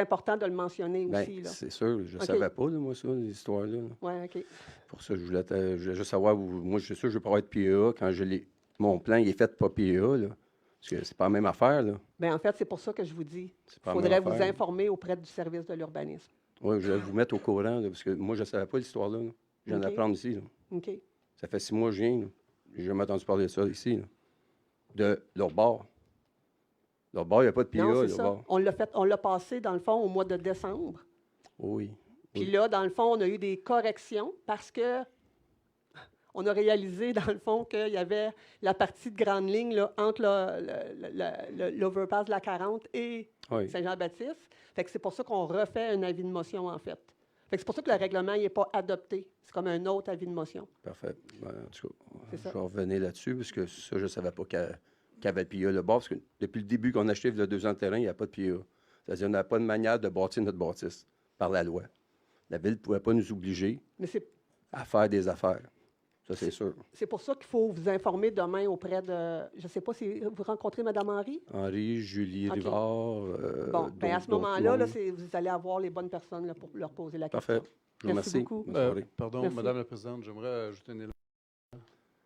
important de le mentionner aussi. Là. C'est sûr, je ne OK. savais pas, là, moi, ça, les histoires-là. Là. Oui, OK. Pour ça, je voulais juste savoir, moi, je suis sûr que je ne vais pas être PEA quand mon plan il est fait pas PEA, là. Parce que c'est pas la même affaire, là. Bien, en fait, c'est pour ça que je vous dis. Il pas la faudrait même vous affaire. informer auprès du service de l'urbanisme. Oui, je vais vous mettre au courant, là, parce que moi, je ne savais pas l'histoire-là. Là. Je viens OK. d'apprendre ici, là. OK. Ça fait 6 mois que je viens, là. J'ai jamais entendu parler de ça ici, là. De leur bord. Leur bord, il n'y a pas de PEA, Non, c'est leur ça. bord. On l'a passé, dans le fond, au mois de décembre. Oui. Puis là, dans le fond, on a eu des corrections parce que on a réalisé, dans le fond, qu'il y avait la partie de grande ligne là, entre l'Overpass de la 40 et Oui. Saint-Jean-Baptiste. Fait que c'est pour ça qu'on refait un avis de motion, en fait. Fait que c'est pour ça que le règlement n'est pas adopté. C'est comme un autre avis de motion. Parfait. Ben, en tout cas, C'est je ça. vais revenir là-dessus, parce que ça, je ne savais pas qu'il y avait le PIA le bord, parce que depuis le début qu'on a acheté le 2 ans de terrain, il n'y a pas de PIA. C'est-à-dire qu'on n'a pas de manière de bâtir notre bâtisse par la loi. La Ville ne pouvait pas nous obliger Mais à faire des affaires. Ça, c'est sûr. c'est pour ça qu'il faut vous informer demain auprès de... Je ne sais pas si vous rencontrez Mme Henry? Henri, Julie OK. Rivard. Bon, bien, à ce d'autres moment-là, monde. vous allez avoir les bonnes personnes là, pour leur poser la Parfait. question. Je vous remercie. beaucoup. Bonne soirée. Pardon, Merci. Madame la Présidente, j'aimerais ajouter une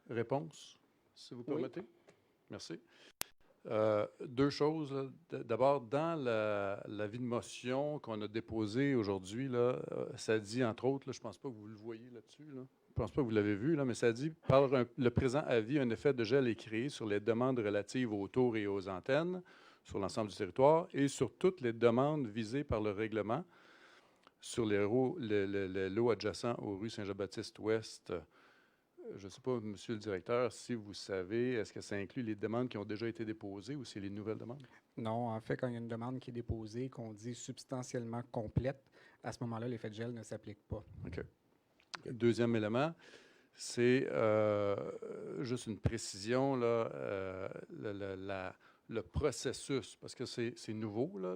réponse, si vous Oui. permettez. Merci. 2 choses. Là. D'abord, dans l'avis de motion qu'on a déposé aujourd'hui, là, ça dit, entre autres, là, je ne pense pas que vous le voyez là-dessus, là. Je ne pense pas que vous l'avez vu, là, mais ça dit, le présent avis, un effet de gel est créé sur les demandes relatives aux tours et aux antennes sur l'ensemble du territoire et sur toutes les demandes visées par le règlement sur les lots adjacents aux rues Saint-Jean-Baptiste-Ouest. Je ne sais pas, Monsieur le directeur, si vous savez, est-ce que ça inclut les demandes qui ont déjà été déposées ou c'est les nouvelles demandes? Non, en fait, quand il y a une demande qui est déposée, qu'on dit substantiellement complète, à ce moment-là, l'effet de gel ne s'applique pas. OK. Deuxième élément, c'est juste une précision, là, le processus, parce que c'est nouveau là,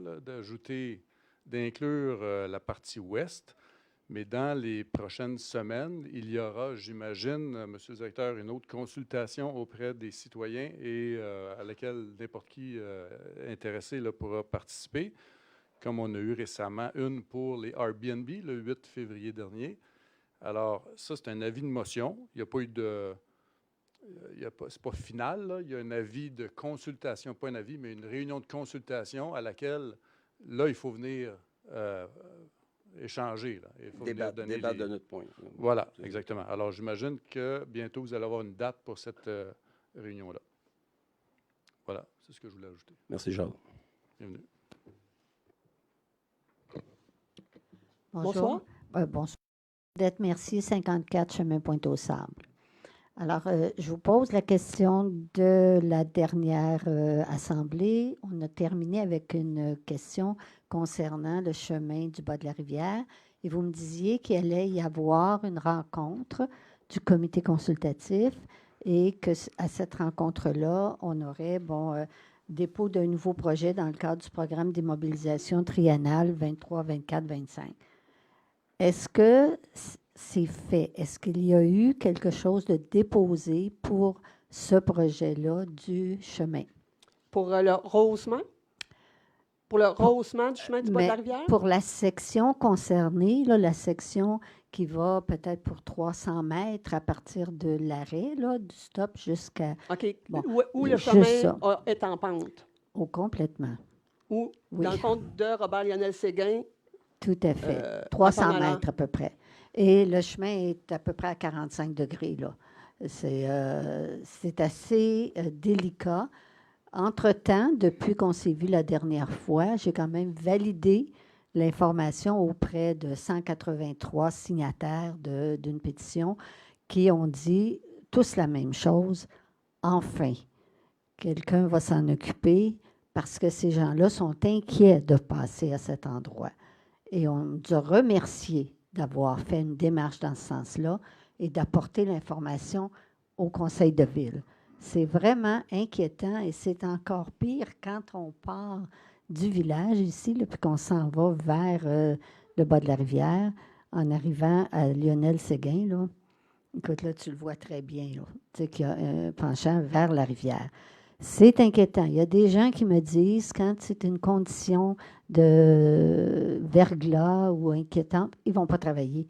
d'inclure la partie ouest, mais dans les prochaines semaines, il y aura, j'imagine, Monsieur le directeur, une autre consultation auprès des citoyens et à laquelle n'importe qui intéressé là, pourra participer, comme on a eu récemment une pour les Airbnb le 8 février dernier. Alors, ça, c'est un avis de motion. Il n'y a pas eu de... c'est pas final, là. Il y a un avis de consultation, pas un avis, mais une réunion de consultation à laquelle, là, il faut venir échanger. Là. Il faut venir donner débattre de notre point. Voilà, exactement. Alors, j'imagine que bientôt, vous allez avoir une date pour cette réunion-là. Voilà, c'est ce que je voulais ajouter. Merci, Charles. Bienvenue. Bonsoir. Bonsoir. Odette Mercier, 54 chemin Pointe-aux-Sables. Alors, je vous pose la question de la dernière assemblée. On a terminé avec une question concernant le chemin du bas de la rivière. Et vous me disiez qu'il allait y avoir une rencontre du comité consultatif et que à cette rencontre-là, on aurait, dépôt d'un nouveau projet dans le cadre du programme d'immobilisation triennal 23, 24, 25. Est-ce que c'est fait? Est-ce qu'il y a eu quelque chose de déposé pour ce projet-là du chemin? Pour le rehaussement? Pour le rehaussement du chemin du bas de la rivière? Pour la section concernée, là, la section qui va peut-être pour 300 mètres à partir de l'arrêt, là, du stop jusqu'à... OK. Bon, où le juste chemin ça. est en pente? Oh, complètement. Ou, Oui. dans le fond de Robert-Lionel Séguin? Tout à fait. en 300 s'en allant. mètres à peu près. Et le chemin est à peu près à 45 degrés, là. C'est assez délicat. Entre-temps, depuis qu'on s'est vu la dernière fois, j'ai quand même validé l'information auprès de 183 signataires d'une pétition qui ont dit tous la même chose. Enfin, quelqu'un va s'en occuper parce que ces gens-là sont inquiets de passer à cet endroit. Et on nous a remerciés d'avoir fait une démarche dans ce sens-là et d'apporter l'information au conseil de ville. C'est vraiment inquiétant et c'est encore pire quand on part du village ici, là, puis qu'on s'en va vers le bas de la rivière, en arrivant à Lionel Séguin. Là. Écoute, là, tu le vois très bien, là, tu sais, qu'il y a un penchant vers la rivière. C'est inquiétant. Il y a des gens qui me disent, quand c'est une condition de verglas ou inquiétante, ils ne vont pas travailler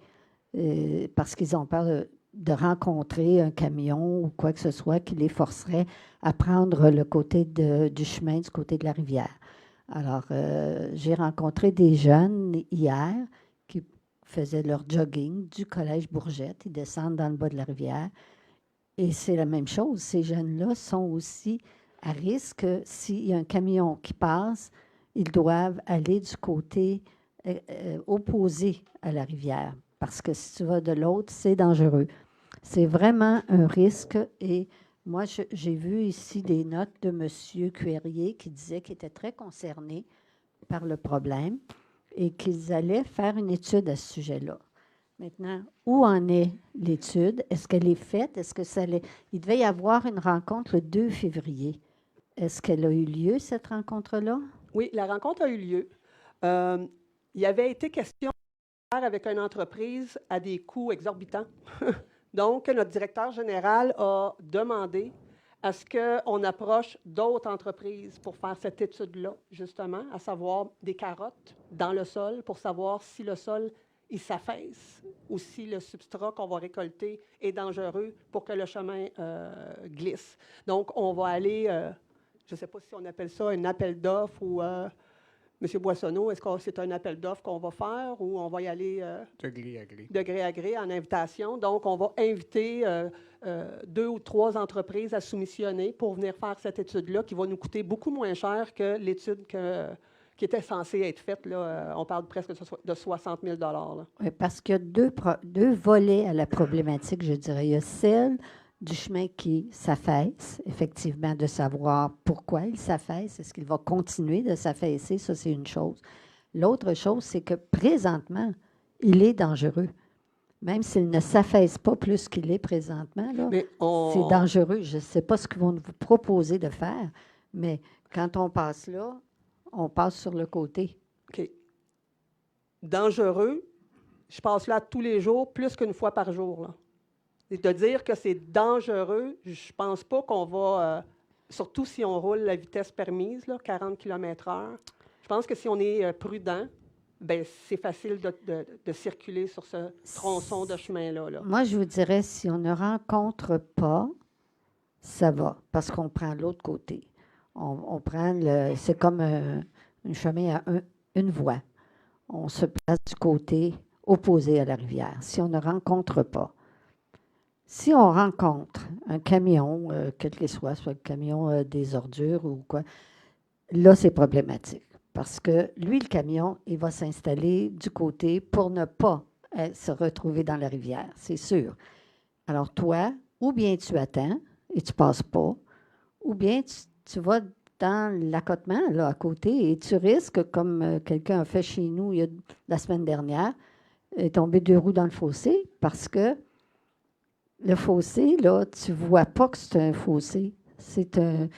parce qu'ils ont peur de rencontrer un camion ou quoi que ce soit qui les forcerait à prendre le côté du chemin, du côté de la rivière. Alors, j'ai rencontré des jeunes hier qui faisaient leur jogging du collège Bourgette. Ils descendent dans le bas de la rivière. Et c'est la même chose. Ces jeunes-là sont aussi à risque. S'il y a un camion qui passe, ils doivent aller du côté opposé à la rivière. Parce que si tu vas de l'autre, c'est dangereux. C'est vraiment un risque. Et moi, j'ai vu ici des notes de M. Cuérier qui disait qu'il était très concerné par le problème et qu'ils allaient faire une étude à ce sujet-là. Maintenant, où en est l'étude? Est-ce qu'elle est faite? Est-ce que il devait y avoir une rencontre le 2 février. Est-ce qu'elle a eu lieu, cette rencontre-là? Oui, la rencontre a eu lieu. Il y avait été question de faire avec une entreprise à des coûts exorbitants. Donc, notre directeur général a demandé à ce qu'on approche d'autres entreprises pour faire cette étude-là, justement, à savoir des carottes dans le sol pour savoir si le sol il s'affaisse ou si le substrat qu'on va récolter est dangereux pour que le chemin glisse. Donc, on va aller, je ne sais pas si on appelle ça un appel d'offres ou, M. Boissonneau, est-ce que c'est un appel d'offres qu'on va faire ou on va y aller de gré à gré? De gré à gré en invitation. Donc, on va inviter 2 ou 3 entreprises à soumissionner pour venir faire cette étude-là qui va nous coûter beaucoup moins cher que l'étude qui était censée être faite. Là, on parle presque de 60 000 là. Oui, parce qu'il y a deux volets à la problématique, je dirais. Il y a celle du chemin qui s'affaisse, effectivement, de savoir pourquoi il s'affaisse. Est-ce qu'il va continuer de s'affaisser? Ça, c'est une chose. L'autre chose, c'est que présentement, il est dangereux. Même s'il ne s'affaisse pas plus qu'il est présentement, là, c'est dangereux. Je ne sais pas ce qu'ils vont vous proposer de faire, mais quand on passe là, on passe sur le côté. OK. Dangereux, je passe là tous les jours, plus qu'une fois par jour. Là. Et de dire que c'est dangereux, je ne pense pas qu'on va, surtout si on roule la vitesse permise, là, 40 km/h, je pense que si on est prudent, ben, c'est facile de circuler sur ce tronçon de chemin-là. Là. Moi, je vous dirais, si on ne rencontre pas, ça va, parce qu'on prend l'autre côté. On prend c'est comme un chemin à une voie. On se place du côté opposé à la rivière, si on ne rencontre pas. Si on rencontre un camion, quel qu'il soit le camion des ordures ou quoi, là, c'est problématique. Parce que lui, le camion, il va s'installer du côté pour ne pas se retrouver dans la rivière, c'est sûr. Alors toi, ou bien tu attends et tu ne passes pas, ou bien tu vas dans l'accotement, là, à côté, et tu risques, comme quelqu'un a fait chez nous la semaine dernière, tomber 2 roues dans le fossé parce que Le fossé, là, tu ne vois pas que c'est un fossé. C'est de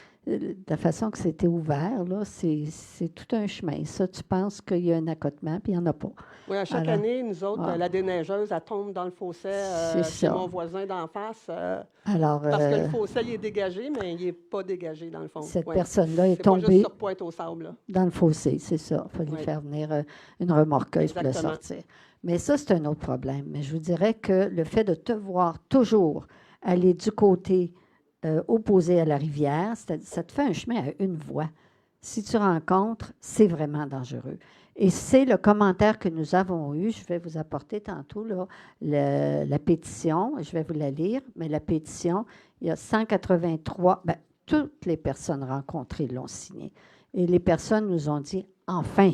la façon que c'était ouvert, là, c'est tout un chemin. Ça, tu penses qu'il y a un accotement, puis il n'y en a pas. Oui, à chaque Alors, année, nous autres, ah. la déneigeuse, elle tombe dans le fossé C'est chez ça. mon voisin d'en face. Alors, parce que le fossé, il est dégagé, mais il n'est pas dégagé, dans le fond. cette Ouais. personne-là est C'est pas juste tombée sur pointe au sable, là. dans le fossé, c'est ça. Il fallait Oui. faire venir une remorqueuse pour le Exactement. sortir. Mais ça, c'est un autre problème. Mais je vous dirais que le fait de te voir toujours aller du côté opposé à la rivière, ça te fait un chemin à une voie. Si tu rencontres, c'est vraiment dangereux. Et c'est le commentaire que nous avons eu. Je vais vous apporter tantôt là, la pétition. Je vais vous la lire. Mais la pétition, il y a 183. Ben, toutes les personnes rencontrées l'ont signée. Et les personnes nous ont dit, enfin,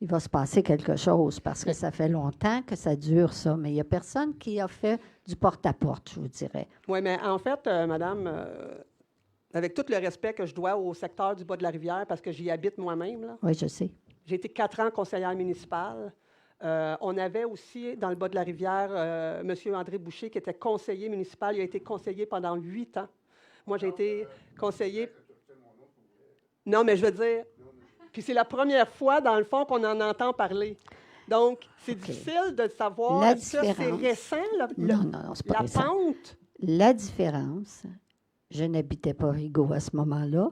il va se passer quelque chose parce que ça fait longtemps que ça dure, ça. Mais il n'y a personne qui a fait du porte-à-porte, je vous dirais. Oui, mais en fait, madame, avec tout le respect que je dois au secteur du bas de la rivière, parce que j'y habite moi-même, là. Oui, je sais. J'ai été 4 ans conseillère municipale. On avait aussi, dans le bas de la rivière, M. André Boucher, qui était conseiller municipal. Il a été conseiller pendant 8 ans. Moi, j'ai été conseiller... Non, mais je veux dire... Puis c'est la première fois, dans le fond, qu'on en entend parler. Donc, c'est difficile de savoir La est-ce que c'est différence- récent, Non, c'est pas la récent. pente. La différence, je n'habitais pas Rigaud à ce moment-là,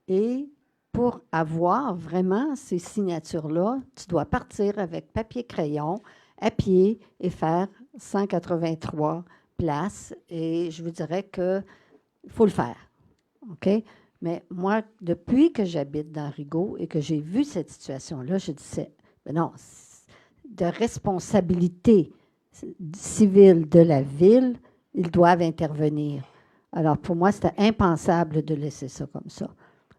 et pour avoir vraiment ces signatures-là, tu dois partir avec papier-crayon, à pied, et faire 183 places. Et je vous dirais qu'il faut le faire. OK? Mais moi, depuis que j'habite dans Rigaud et que j'ai vu cette situation-là, je disais, mais non, de responsabilité civile de la ville, ils doivent intervenir. Alors, pour moi, c'était impensable de laisser ça comme ça.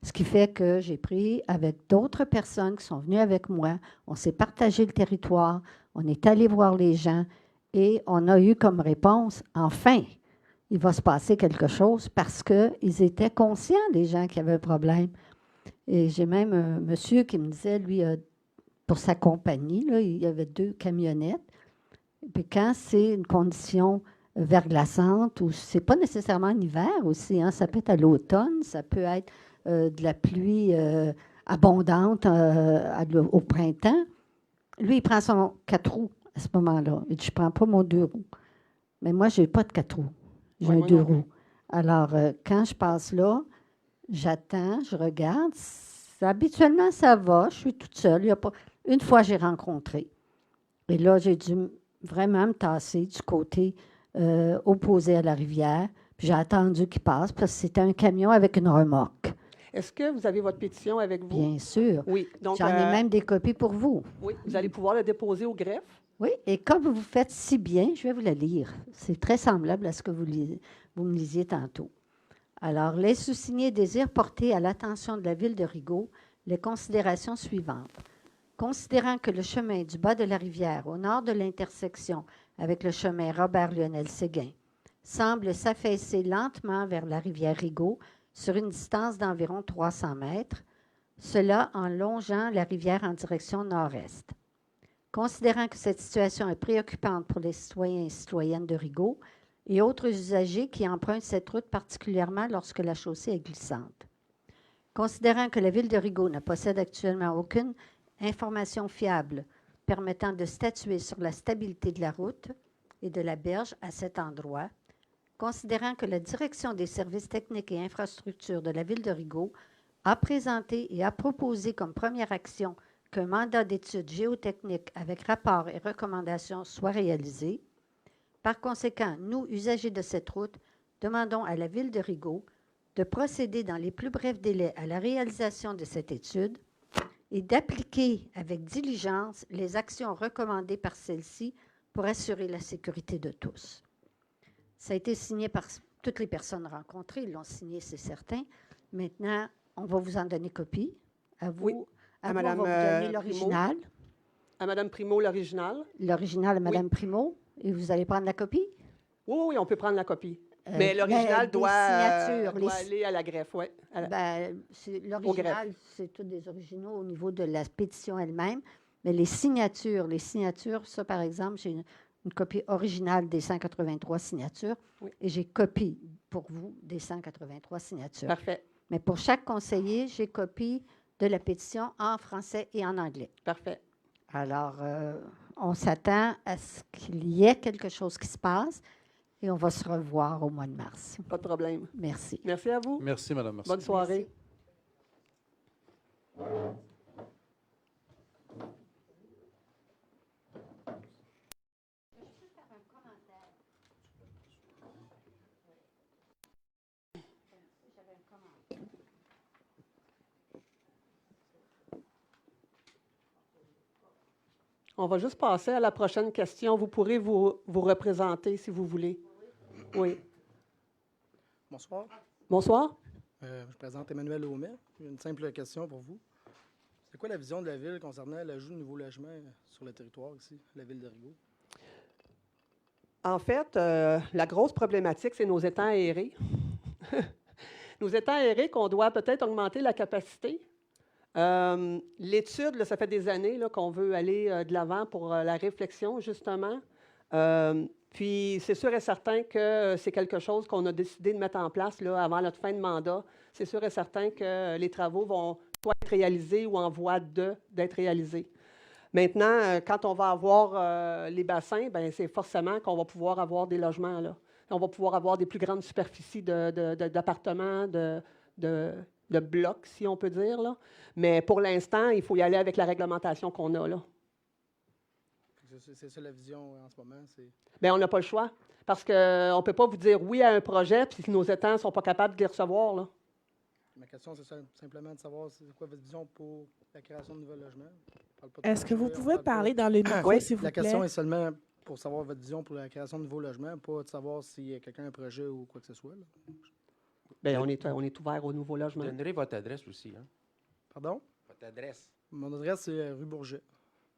Ce qui fait que j'ai pris avec d'autres personnes qui sont venues avec moi, on s'est partagé le territoire, on est allé voir les gens et on a eu comme réponse, enfin, il va se passer quelque chose parce qu'ils étaient conscients, les gens qui avaient un problème. Et j'ai même un monsieur qui me disait, lui, pour sa compagnie, là, il y avait 2 camionnettes. Et puis quand c'est une condition verglaçante, ou c'est pas nécessairement en hiver aussi, hein, ça peut être à l'automne, ça peut être de la pluie abondante au printemps. Lui, il prend son 4 roues à ce moment-là. Il dit, je ne prends pas mon 2 roues. Mais moi, je n'ai pas de 4 roues. J'ai un 2 roues. Alors, quand je passe là, j'attends, je regarde. Habituellement, ça va. Je suis toute seule. Il y a pas... Une fois, j'ai rencontré. Et là, j'ai dû vraiment me tasser du côté opposé à la rivière. Puis j'ai attendu qu'il passe parce que c'était un camion avec une remorque. Est-ce que vous avez votre pétition avec vous? Bien sûr. Oui. Donc, j'en ai même des copies pour vous. Oui, vous allez pouvoir le déposer au greffe. Oui, et comme vous faites si bien, je vais vous la lire. C'est très semblable à ce que vous me lisiez tantôt. Alors, les sous-signés désirent porter à l'attention de la ville de Rigaud les considérations suivantes. Considérant que le chemin du bas de la rivière, au nord de l'intersection avec le chemin Robert-Lionel-Séguin, semble s'affaisser lentement vers la rivière Rigaud sur une distance d'environ 300 mètres, cela en longeant la rivière en direction nord-est. Considérant que cette situation est préoccupante pour les citoyens et citoyennes de Rigaud et autres usagers qui empruntent cette route particulièrement lorsque la chaussée est glissante. Considérant que la ville de Rigaud ne possède actuellement aucune information fiable permettant de statuer sur la stabilité de la route et de la berge à cet endroit, considérant que la Direction des services techniques et infrastructures de la ville de Rigaud a présenté et a proposé comme première action qu'un mandat d'études géotechniques avec rapport et recommandations soit réalisé. Par conséquent, nous, usagers de cette route, demandons à la ville de Rigaud de procéder dans les plus brefs délais à la réalisation de cette étude et d'appliquer avec diligence les actions recommandées par celle-ci pour assurer la sécurité de tous. Ça a été signé par toutes les personnes rencontrées. Ils l'ont signé, c'est certain. Maintenant, on va vous en donner copie. À vous, oui. à Madame vous, on va vous donner l'original. À Mme Primo, l'original. L'original à Mme Primo. Et vous allez prendre la copie? Oui, oui, on peut prendre la copie. Mais l'original doit aller à la greffe, oui. L'original, c'est tous des originaux au niveau de la pétition elle-même. Mais les signatures, ça, par exemple, une copie originale des 183 signatures Oui. et j'ai copie pour vous des 183 signatures. Parfait. Mais pour chaque conseiller, j'ai copie de la pétition en français et en anglais. Parfait. Alors, on s'attend à ce qu'il y ait quelque chose qui se passe et on va se revoir au mois de mars. Pas de problème. Merci. Merci à vous. Merci, madame. Merci. Bonne soirée. On va juste passer à la prochaine question. Vous pourrez vous représenter si vous voulez. Oui. Bonsoir. Bonsoir. Je présente Emmanuel Aumet. J'ai une simple question pour vous. C'est quoi la vision de la Ville concernant l'ajout de nouveaux logements sur le territoire ici, la Ville de Rigaud? En fait, la grosse problématique, c'est nos étangs aérés. Nos étangs aérés qu'on doit peut-être augmenter la capacité. L'étude, là, ça fait des années là, qu'on veut aller de l'avant pour la réflexion, justement. Puis, c'est sûr et certain que c'est quelque chose qu'on a décidé de mettre en place là, avant notre fin de mandat. C'est sûr et certain que les travaux vont soit être réalisés ou en voie d'être réalisés. Maintenant, quand on va avoir les bassins, bien, c'est forcément qu'on va pouvoir avoir des logements, là. On va pouvoir avoir des plus grandes superficies d'appartements, de blocs, si on peut dire, là. Mais pour l'instant, il faut y aller avec la réglementation qu'on a, là. C'est ça la vision en ce moment? Bien, on n'a pas le choix. Parce qu'on ne peut pas vous dire oui à un projet, puis si nos étangs ne sont pas capables de les recevoir, là. Ma question, c'est simplement de savoir c'est quoi votre vision pour la création de nouveaux logements. Est-ce que vous pouvez parler dans le micro, s'il vous plaît? La question est seulement pour savoir votre vision pour la création de nouveaux logements, pas de savoir si quelqu'un a un projet ou quoi que ce soit. Bien, on est ouvert aux nouveaux logements. Donnerez votre adresse aussi. Hein? Pardon? Votre adresse. Mon adresse, c'est rue Bourget.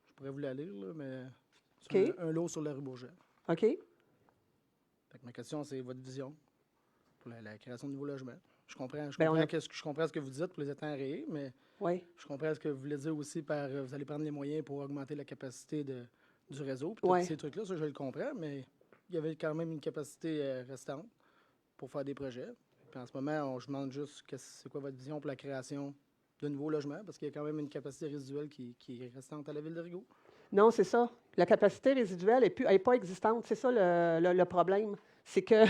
Je pourrais vous la lire, là, mais OK. un lot sur la rue Bourget. OK. Fait que ma question, c'est votre vision pour la création de nouveaux logements. Je comprends ce que vous dites pour les étangs aérés, mais oui. Je comprends ce que vous voulez dire aussi par vous allez prendre les moyens pour augmenter la capacité du réseau. Puis tous ces trucs-là, ça, je le comprends, mais il y avait quand même une capacité restante pour faire des projets. Puis en ce moment, je demande juste c'est quoi votre vision pour la création de nouveaux logements, parce qu'il y a quand même une capacité résiduelle qui est restante à la Ville de Rigaud. Non, c'est ça. La capacité résiduelle n'est pas existante. C'est ça le problème. C'est que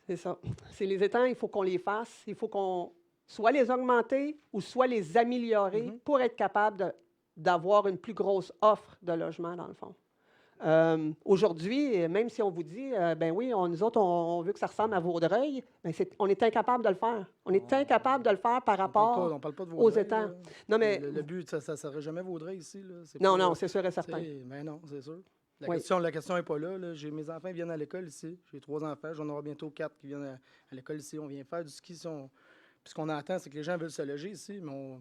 c'est ça. C'est les étangs, il faut qu'on les fasse. Il faut qu'on soit les augmenter ou soit les améliorer pour être capable d'avoir une plus grosse offre de logement, dans le fond. Aujourd'hui, même si on vous dit, ben oui, nous autres, on veut que ça ressemble à Vaudreuil, ben on est incapable de le faire. On est incapable de le faire par rapport on parle pas de aux étangs. Non, mais le but, ça ne serait jamais Vaudreuil ici. Là. Non, c'est sûr et certain. Mais non, c'est sûr. La question n'est pas là. Mes enfants viennent à l'école ici. J'ai 3 enfants. J'en aurai bientôt 4 qui viennent à l'école ici. On vient faire du ski. Puis ce qu'on entend, c'est que les gens veulent se loger ici, mais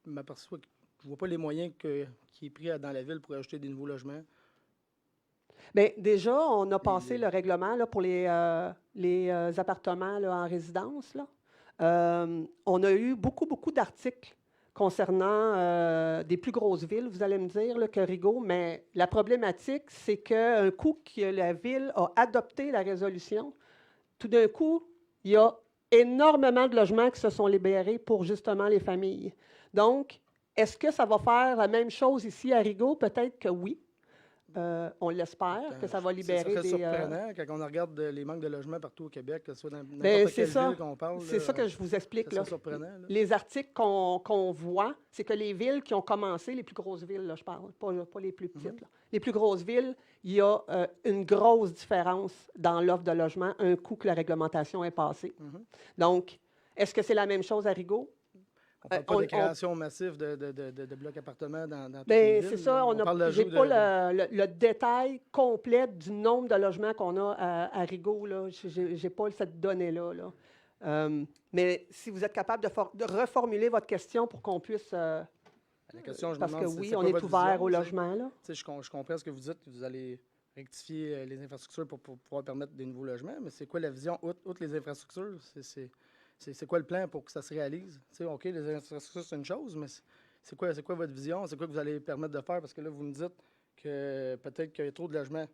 je m'aperçois que je ne vois pas les moyens qui est pris dans la ville pour ajouter des nouveaux logements. Bien, déjà, on a passé le règlement là, pour les appartements là, en résidence. Là. On a eu beaucoup d'articles concernant des plus grosses villes, vous allez me dire, là, que Rigaud, mais la problématique, c'est qu'un coup que la Ville a adopté la résolution, tout d'un coup, il y a énormément de logements qui se sont libérés pour justement les familles. Donc, est-ce que ça va faire la même chose ici à Rigaud? Peut-être que oui. On l'espère, que ça va libérer ça des... surprenant quand on regarde les manques de logements partout au Québec, que ce soit dans n'importe quelle ville qu'on parle. C'est ça que je vous explique. Là. Surprenant. Là. Les articles qu'on voit, c'est que les villes qui ont commencé, les plus grosses villes, là, je parle, pas les plus petites, là. Les plus grosses villes, il y a une grosse différence dans l'offre de logement un coup que la réglementation est passée. Donc, est-ce que c'est la même chose à Rigaud? On ne parle pas de création massive de blocs appartements dans toutes les villes. C'est ça. Je n'ai pas le détail complet du nombre de logements qu'on a à Rigaud. Je n'ai pas cette donnée-là. Là. Mais si vous êtes capable de reformuler votre question pour qu'on puisse... la question, parce que oui, on est ouvert au logement. Là. Je comprends ce que vous dites, que vous allez rectifier les infrastructures pour pouvoir permettre des nouveaux logements, mais c'est quoi la vision outre les infrastructures? C'est quoi le plan pour que ça se réalise? OK, les infrastructures, c'est une chose, mais c'est quoi votre vision? C'est quoi que vous allez permettre de faire? Parce que là, vous me dites que peut-être qu'il y a trop de logements.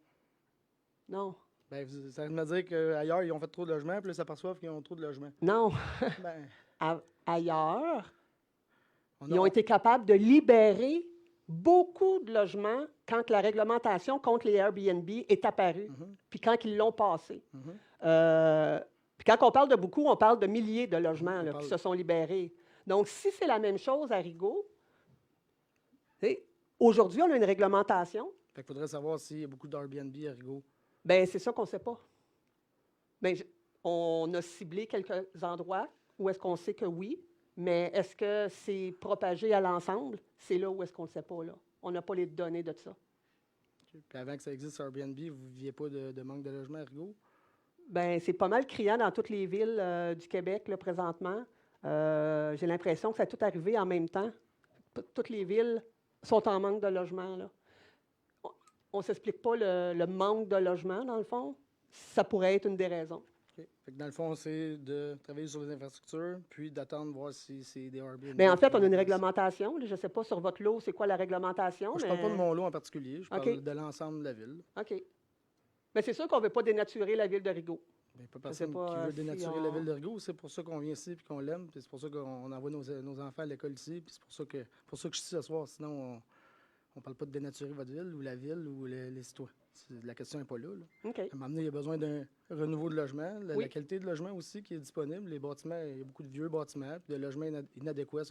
Non. Ben, ça veut me dire qu'ailleurs, ils ont fait trop de logements, puis là, ils s'aperçoivent qu'ils ont trop de logements. Non. Ben, Ailleurs, ils ont été capables de libérer beaucoup de logements quand la réglementation contre les Airbnb est apparue, puis quand ils l'ont passé. Puis quand on parle de beaucoup, on parle de milliers de logements là, qui se sont libérés. Donc, si c'est la même chose à Rigaud, aujourd'hui, on a une réglementation. Fait qu'il faudrait savoir s'il y a beaucoup d'Airbnb à Rigaud. Bien, c'est ça qu'on ne sait pas. Bien, on a ciblé quelques endroits où est-ce qu'on sait que oui, mais est-ce que c'est propagé à l'ensemble? C'est là où est-ce qu'on ne le sait pas, là. On n'a pas les données de ça. Okay. Puis avant que ça existe sur Airbnb, vous ne viviez pas de manque de logement à Rigaud? Bien, c'est pas mal criant dans toutes les villes du Québec, là, présentement. J'ai l'impression que ça a tout arrivé en même temps. Toutes les villes sont en manque de logement, là. On ne s'explique pas le manque de logement, dans le fond. Ça pourrait être une des raisons. Okay. Fait que dans le fond, c'est de travailler sur les infrastructures, puis d'attendre voir si c'est des Airbnb. Bien, en fait, on a une réglementation. Je ne sais pas sur votre lot, c'est quoi la réglementation. Moi, je ne parle pas de mon lot en particulier. Je parle de l'ensemble de la ville. OK. Mais c'est sûr qu'on ne veut pas dénaturer la ville de Rigaud. Bien, pas personne qui veut dénaturer la ville de Rigaud. C'est pour ça qu'on vient ici et qu'on l'aime. C'est pour ça qu'on envoie nos enfants à l'école ici. Puis c'est pour ça que je suis ici ce soir. Sinon, on ne parle pas de dénaturer votre ville ou la ville ou les citoyens. La question n'est pas là. OK. À un moment donné, il y a besoin d'un renouveau de logement. La qualité de logement aussi qui est disponible. Les bâtiments, il y a beaucoup de vieux bâtiments, puis de logements inadéquats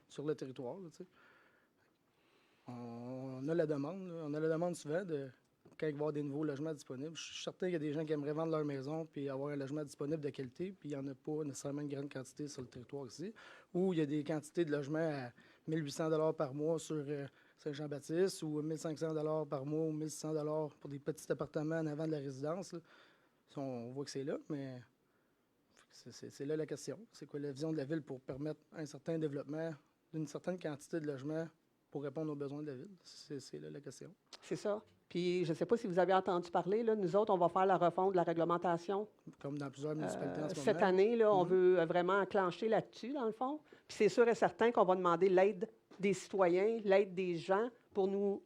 sur le territoire. Là, on a la demande. Là. On a la demande souvent de quand il va y avoir des nouveaux logements disponibles. Je suis certain qu'il y a des gens qui aimeraient vendre leur maison puis avoir un logement disponible de qualité, puis il n'y en a pas nécessairement une grande quantité sur le territoire ici. Ou il y a des quantités de logements à 1 800 $ par mois sur Saint-Jean-Baptiste, ou 1 500 $ par mois, ou 1 600 $ pour des petits appartements en avant de la résidence. Là. On voit que c'est là, mais c'est là la question. C'est quoi la vision de la ville pour permettre un certain développement d'une certaine quantité de logements pour répondre aux besoins de la ville? C'est là la question. C'est ça. Puis, je ne sais pas si vous avez entendu parler, là, nous autres, on va faire la refonte de la réglementation. Comme dans plusieurs municipalités en ce moment. Cette année, là, on veut vraiment enclencher là-dessus, dans le fond. Puis, c'est sûr et certain qu'on va demander l'aide des citoyens, l'aide des gens pour nous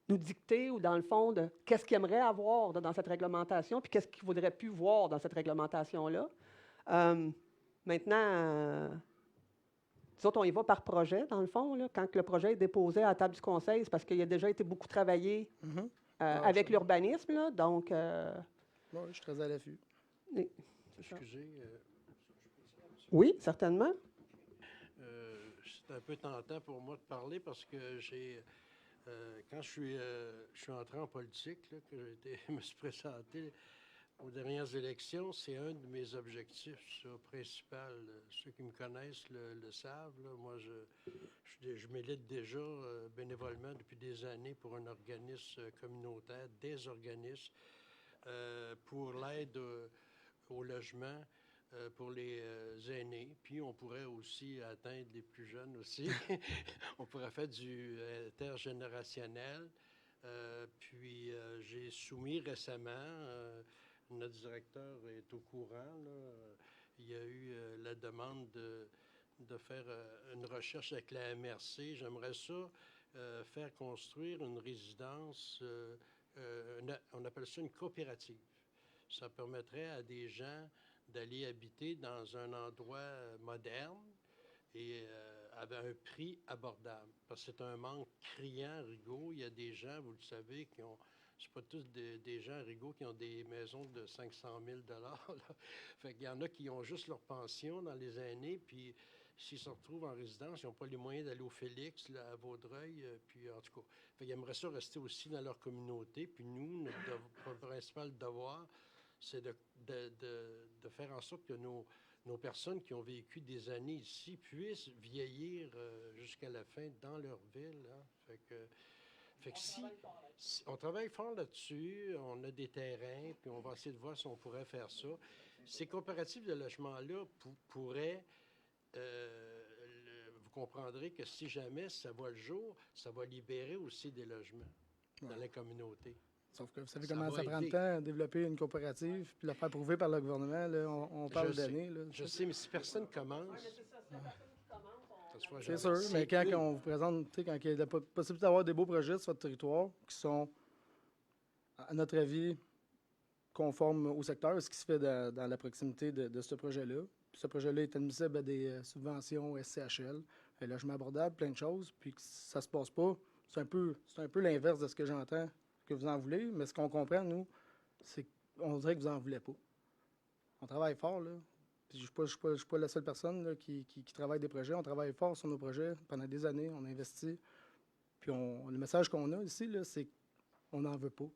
dicter, ou dans le fond, de qu'est-ce qu'ils aimeraient avoir dans cette réglementation, puis qu'est-ce qu'ils ne voudraient plus voir dans cette réglementation-là. Maintenant, nous autres, on y va par projet, dans le fond. Là. Quand le projet est déposé à la table du conseil, c'est parce qu'il a déjà été beaucoup travaillé avec l'urbanisme. Là, donc, oui, je suis très à l'affût. Excusez. Oui, certainement. C'est un peu tentant pour moi de parler parce que quand je suis entré en politique, là, que je me suis présenté aux dernières élections, c'est un de mes objectifs principaux. Ceux qui me connaissent le savent. Là. Moi, je milite déjà bénévolement depuis des années pour un organisme communautaire, des organismes, pour l'aide au logement pour les aînés. Puis, on pourrait aussi atteindre les plus jeunes aussi. On pourrait faire du intergénérationnel. Puis, j'ai soumis récemment... notre directeur est au courant. Là. Il y a eu la demande de faire une recherche avec la MRC. J'aimerais ça faire construire une résidence, on appelle ça une coopérative. Ça permettrait à des gens d'aller habiter dans un endroit moderne et avec un prix abordable. Parce que c'est un manque criant à Rigaud. Il y a des gens, vous le savez, qui ont... C'est pas tous des gens à Rigaud qui ont des maisons de 500 000 $. Fait qu'il y en a qui ont juste leur pension dans les années, puis s'ils se retrouvent en résidence, ils n'ont pas les moyens d'aller au Félix, là, à Vaudreuil, puis en tout cas. Fait qu'ils aimeraient ça rester aussi dans leur communauté. Puis nous, notre principal devoir, c'est de faire en sorte que nos personnes qui ont vécu des années ici puissent vieillir jusqu'à la fin dans leur ville. Hein. Fait que si on travaille fort là-dessus, on a des terrains, puis on va essayer de voir si on pourrait faire ça. Ces coopératives de logement-là pourraient, vous comprendrez que si jamais ça voit le jour, ça va libérer aussi des logements dans la communauté. Sauf que vous savez comment ça prend de temps à développer une coopérative, puis la faire prouver par le gouvernement. Là, on parle d'années. Je sais, mais si personne commence... C'est sûr, mais quand on vous présente, tu sais, quand il y a la possibilité d'avoir des beaux projets sur votre territoire qui sont, à notre avis, conformes au secteur, ce qui se fait dans la proximité de ce projet-là. Puis ce projet-là est admissible à des subventions SCHL, un logement abordable, plein de choses, puis que ça se passe pas. C'est un peu l'inverse de ce que j'entends que vous en voulez, mais ce qu'on comprend, nous, c'est qu'on dirait que vous en voulez pas. On travaille fort, là. Puis je ne suis pas la seule personne là, qui travaille des projets. On travaille fort sur nos projets pendant des années. On investit. Puis le message qu'on a ici, là, c'est qu'on n'en veut pas.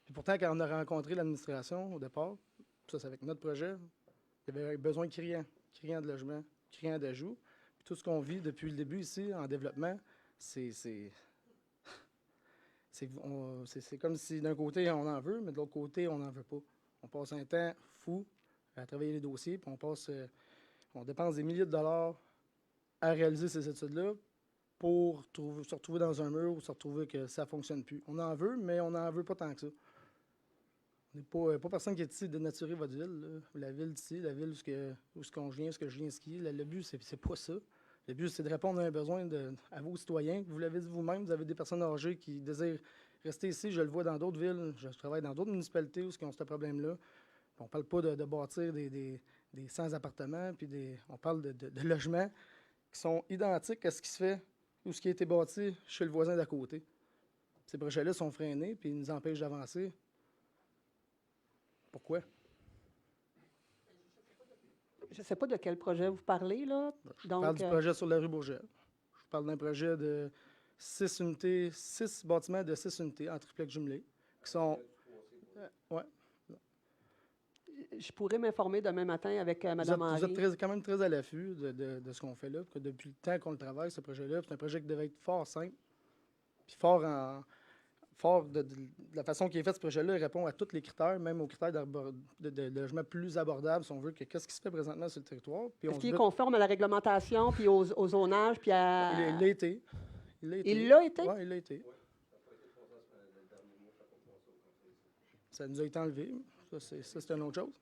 Puis pourtant, quand on a rencontré l'administration au départ, ça c'est avec notre projet, il y avait besoin criant de logement, criant d'ajout. Puis tout ce qu'on vit depuis le début ici, en développement, c'est comme si d'un côté on en veut, mais de l'autre côté on n'en veut pas. On passe un temps fou à travailler les dossiers, puis on dépense des milliers de dollars à réaliser ces études-là pour se retrouver dans un mur ou se retrouver que ça ne fonctionne plus. On en veut, mais on n'en veut pas tant que ça. On n'est pas personne qui est ici de dénaturer votre ville, là. La ville d'ici, la ville où je viens skier. Le but, c'est pas ça. Le but, c'est de répondre à un besoin à vos citoyens. Vous l'avez dit vous-même, vous avez des personnes âgées qui désirent rester ici. Je le vois dans d'autres villes. Je travaille dans d'autres municipalités où ils ont ce problème-là. On ne parle pas de bâtir des 100 appartements, puis on parle de logements qui sont identiques à ce qui se fait ou ce qui a été bâti chez le voisin d'à côté. Ces projets-là sont freinés, puis ils nous empêchent d'avancer. Pourquoi? Je ne sais pas de quel projet vous parlez, là. Je parle du projet sur la rue Bourget. Je parle d'un projet de 6 bâtiments de 6 unités en triplex jumelé, qui sont... ouais. Je pourrais m'informer demain matin avec Mme Henry. Vous êtes quand même très à l'affût de ce qu'on fait là. Que depuis le temps qu'on le travaille, ce projet-là, c'est un projet qui devait être fort simple, puis fort de la façon qu'il est fait, ce projet-là, il répond à tous les critères, même aux critères de logement plus abordable, si on veut, qu'est-ce qui se fait présentement sur le territoire. Est-ce qu'il est conforme à la réglementation, puis au zonage, puis à... Il l'a été. Il l'a été? Oui, il l'a été. Ça nous a été enlevé. Ça, c'est une autre chose.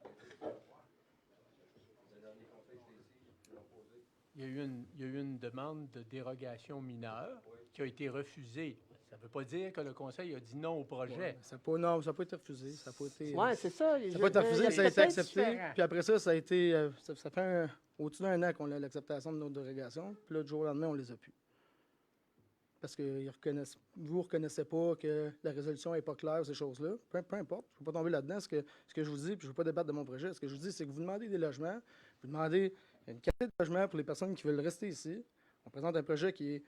Il y a eu une demande de dérogation mineure qui a été refusée. Ça ne veut pas dire que le Conseil a dit non au projet. Ouais, ça n'a pas été refusé. Ça n'a pas été... Oui, c'est ça. Ça n'a pas été refusé, ça a été accepté. Puis après ça, ça a été... ça fait au-dessus d'un an qu'on a l'acceptation de notre dérogation. Puis là, du jour au lendemain, on ne les a plus. Parce que vous ne reconnaissez pas que la résolution n'est pas claire, ces choses-là. Peu importe. Je ne veux pas tomber là-dedans. Ce que je vous dis, puis je ne veux pas débattre de mon projet, ce que je vous dis, c'est que vous demandez des logements, vous demandez une qualité de logement pour les personnes qui veulent rester ici. On présente un projet qui est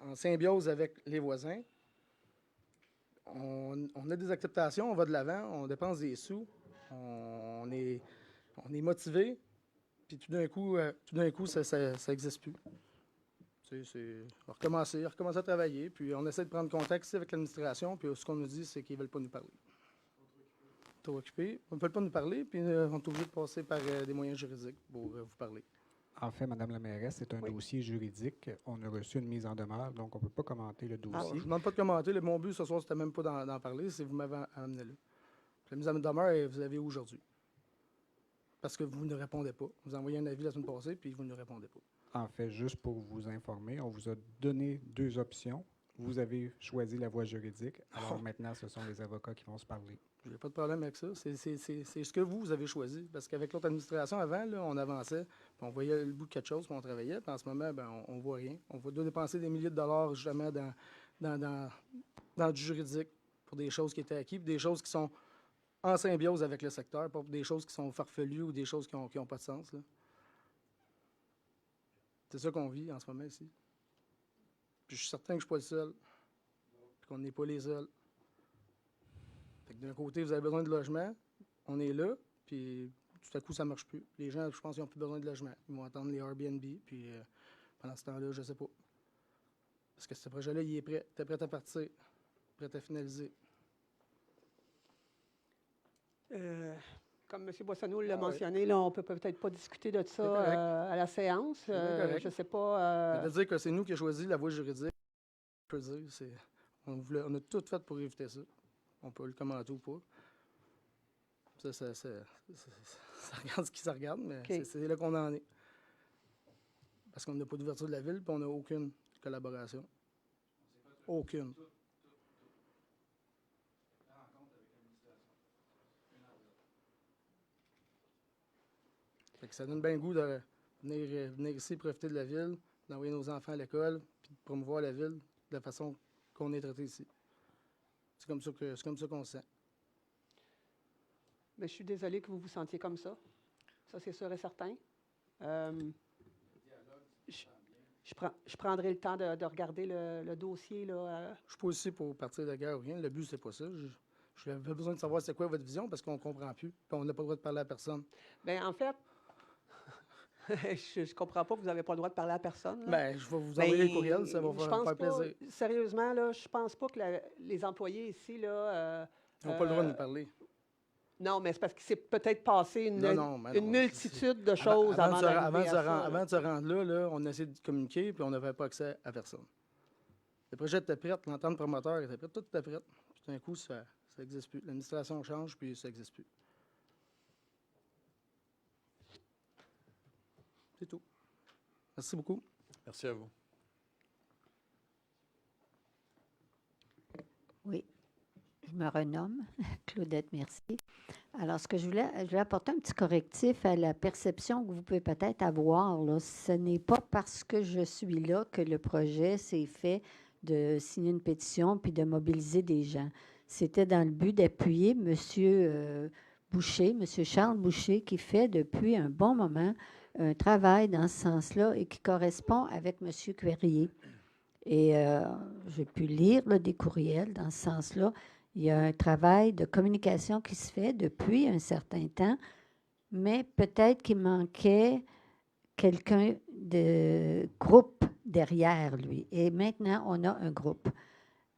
en symbiose avec les voisins. On a des acceptations, on va de l'avant, on dépense des sous, on est motivé, puis tout d'un coup, ça n'existe plus. C'est recommencer à travailler, puis on essaie de prendre contact ici avec l'administration, puis ce qu'on nous dit, c'est qu'ils ne veulent pas nous parler. Trop occupés. Ils ne veulent pas nous parler, puis on est obligé de passer par des moyens juridiques pour vous parler. En fait, Mme la mairesse, c'est un dossier juridique. On a reçu une mise en demeure, donc on ne peut pas commenter le dossier. Je ne demande pas de commenter. Mon but ce soir, c'était même pas d'en parler, c'est que vous m'avez amené là. La mise en demeure, vous avez aujourd'hui. Parce que vous ne répondez pas. Vous envoyez un avis la semaine passée, puis vous ne répondez pas. En fait, juste pour vous informer, on vous a donné 2 options. Vous avez choisi la voie juridique. Alors maintenant, ce sont les avocats qui vont se parler. Je n'ai pas de problème avec ça. C'est ce que vous avez choisi. Parce qu'avec l'autre administration, avant, là, on avançait, puis on voyait le bout de quelque chose, puis on travaillait. Puis en ce moment, on ne voit rien. On va dépenser des milliers de dollars justement dans du juridique pour des choses qui étaient acquises, puis des choses qui sont en symbiose avec le secteur, pas pour des choses qui sont farfelues ou des choses qui n'ont pas de sens, là. C'est ça qu'on vit en ce moment ici. Puis je suis certain que je ne suis pas le seul. Puis qu'on n'est pas les seuls. Fait que d'un côté, vous avez besoin de logement. On est là. Puis tout à coup, ça ne marche plus. Les gens, je pense qu'ils n'ont plus besoin de logement. Ils vont attendre les Airbnb. Puis pendant ce temps-là, je ne sais pas. Parce que ce projet-là, il est prêt. Tu es prêt à partir. Prêt à finaliser. Comme M. Boissonneau l'a mentionné, là, on ne peut peut-être pas discuter de ça à la séance. Je ne sais pas. Ça veut dire que c'est nous qui avons choisi la voie juridique. Je peux dire, on a tout fait pour éviter ça. On peut le commenter ou pas. Ça regarde ce qui se regarde, mais c'est là qu'on en est. Parce qu'on n'a pas d'ouverture de la ville, puis on n'a aucune collaboration. Aucune. Fait que ça donne bien le goût de venir ici, profiter de la ville, d'envoyer nos enfants à l'école, puis de promouvoir la ville de la façon qu'on est traité ici. C'est comme ça qu'on se sent. Mais je suis désolée que vous vous sentiez comme ça. Ça, c'est sûr et certain. Je prendrai le temps de regarder le dossier. Là, Je ne suis pas ici pour partir de la guerre ou rien. Le but, c'est pas ça. J'avais besoin de savoir c'est quoi votre vision parce qu'on ne comprend plus. Puis on n'a pas le droit de parler à personne. Bien, en fait, je ne comprends pas que vous n'avez pas le droit de parler à personne. Bien, je vais vous envoyer le courriel, ça va vous faire plaisir. Sérieusement, là, je ne pense pas que les employés ici... là, ils n'ont pas le droit de nous parler. Non, mais c'est parce qu'il s'est peut-être passé une multitude de choses avant de se rendre là, on a essayé de communiquer, puis on n'avait pas accès à personne. Le projet était prêt, l'entente promoteur était prête, tout était prêt. Puis tout d'un coup, ça n'existe plus. L'administration change, puis ça n'existe plus. C'est tout. Merci beaucoup. Merci à vous. Oui. Je me renomme Claudette Mercier. Alors, ce que je voulais apporter un petit correctif à la perception que vous pouvez peut-être avoir. Là. Ce n'est pas parce que je suis là que le projet s'est fait de signer une pétition puis de mobiliser des gens. C'était dans le but d'appuyer M. Boucher, M. Charles Boucher, qui fait depuis un bon moment un travail dans ce sens-là et qui correspond avec M. Cuerrier. Et j'ai pu lire là, des courriels dans ce sens-là. Il y a un travail de communication qui se fait depuis un certain temps, mais peut-être qu'il manquait quelqu'un de groupe derrière lui. Et maintenant, on a un groupe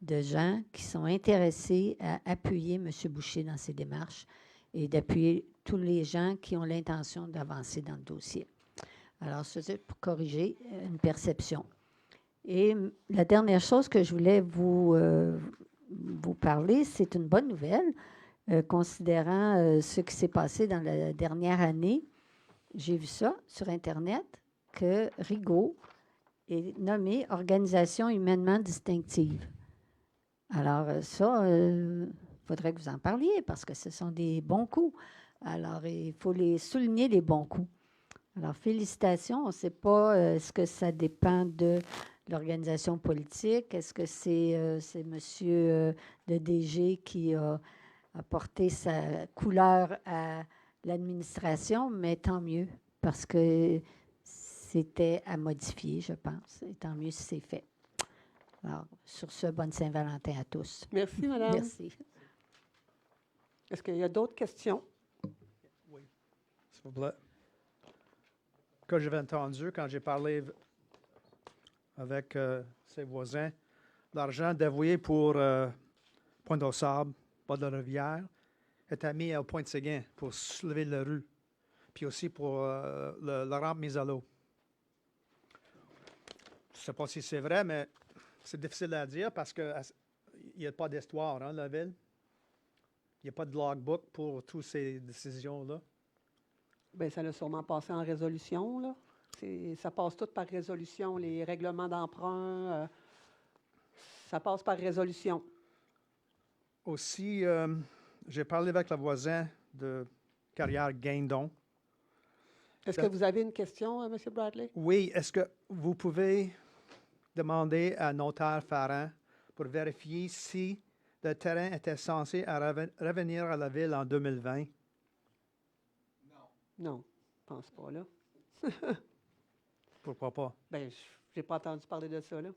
de gens qui sont intéressés à appuyer M. Boucher dans ses démarches et d'appuyer tous les gens qui ont l'intention d'avancer dans le dossier. Alors, c'est pour corriger une perception. Et la dernière chose que je voulais vous parler, c'est une bonne nouvelle, considérant ce qui s'est passé dans la dernière année. J'ai vu ça sur Internet, que Rigaud est nommé Organisation humainement distinctive. Alors ça, faudrait que vous en parliez, parce que ce sont des bons coups. Alors, il faut souligner les bons coups. Alors, félicitations. On ne sait pas, est-ce que ça dépend de l'organisation politique? Est-ce que c'est M. le DG qui a porté sa couleur à l'administration? Mais tant mieux, parce que c'était à modifier, je pense. Et tant mieux si c'est fait. Alors, sur ce, bonne Saint-Valentin à tous. Merci, madame. Merci. Est-ce qu'il y a d'autres questions? Oui, s'il vous plaît. Comme j'avais entendu, quand j'ai parlé avec ses voisins, l'argent dévoué pour Pointe-aux-Sables, bas de la rivière, était mis au Pointe-Séguin pour soulever la rue, puis aussi pour la rampe mise à l'eau. Je ne sais pas si c'est vrai, mais c'est difficile à dire parce qu'il n'y a pas d'histoire, hein, la ville. Il n'y a pas de logbook pour toutes ces décisions-là. Bien, ça l'a sûrement passé en résolution, là. Ça passe tout par résolution, les règlements d'emprunt, ça passe par résolution. Aussi, j'ai parlé avec le voisin de Carrière-Guindon. Est-ce que vous avez une question, M. Bradley? Oui. Est-ce que vous pouvez demander à notaire Farran pour vérifier si le terrain était censé revenir à la ville en 2020? Non, je ne pense pas, là. Pourquoi pas? Bien, je n'ai pas entendu parler de ça, là.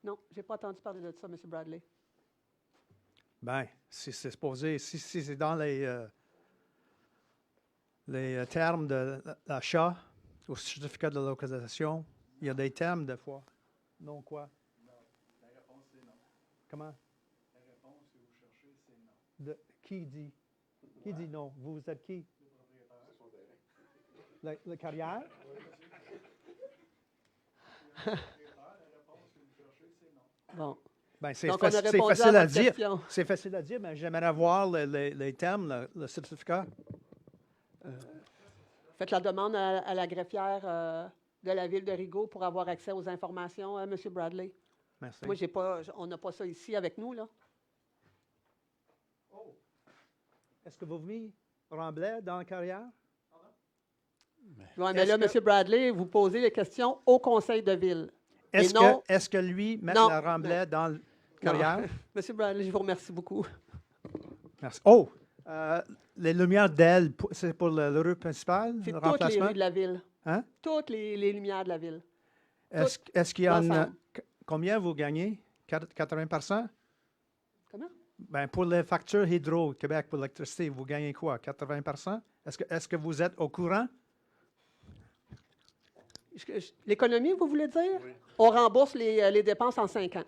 Non, je n'ai pas entendu parler de ça, M. Bradley. Bien, si c'est supposé, si c'est dans les termes de l'achat au certificat de localisation, il y a des termes des fois. Non quoi? Non. La réponse, c'est non. Comment? La réponse que vous cherchez, c'est non. Qui dit? Qui dit non? Vous êtes qui? Le propriétaire. La carrière? Bon. Ben, c'est facile à dire. C'est facile à dire, mais j'aimerais voir les termes, le certificat. Faites la demande à la greffière de la ville de Rigaud pour avoir accès aux informations, M. Bradley. Merci. Moi, on n'a pas ça ici avec nous, là. Est-ce que vous avez mis Remblai dans la carrière? Oui, mais là, M. Bradley, vous posez les questions au conseil de ville. Est-ce que lui met Non. la Remblai dans la carrière? M. Bradley, je vous remercie beaucoup. Merci. Oh! Les lumières d'Elle, c'est pour le rue principale? C'est le toutes les remplacement? rues de la ville. Hein? Toutes les lumières de la ville. Est-ce qu'il y a l'ensemble. combien vous gagnez? 80%? Comment? Ben, pour les factures Hydro-Québec pour l'électricité, vous gagnez quoi? 80%? Est-ce que vous êtes au courant? L'économie, vous voulez dire? Oui. On rembourse les dépenses en 5 ans.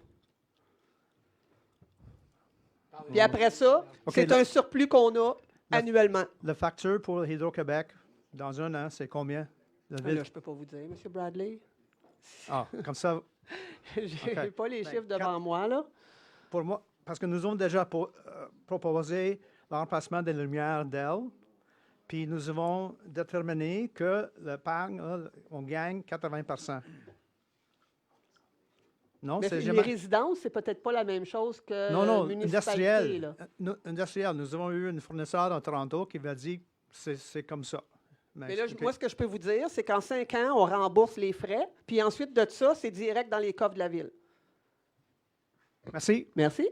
Puis après ça, c'est un surplus qu'on a annuellement. La facture pour Hydro-Québec, dans un an, c'est combien? Là, je ne peux pas vous dire, M. Bradley. Ah, comme ça. Je n'ai pas les chiffres devant moi, là. Pour moi, parce que nous avons déjà proposé le remplacement des lumières d'Elle, puis nous avons déterminé que l'épargne, on gagne 80%. Non, mais c'est les résidences, c'est peut-être pas la même chose que municipalité. Industriel. Nous avons eu une fournisseur dans Toronto qui m'a dit que c'est comme ça. Mais là, moi, ce que je peux vous dire, c'est qu'en 5 ans, on rembourse les frais, puis ensuite de ça, c'est direct dans les coffres de la ville. Merci. Merci.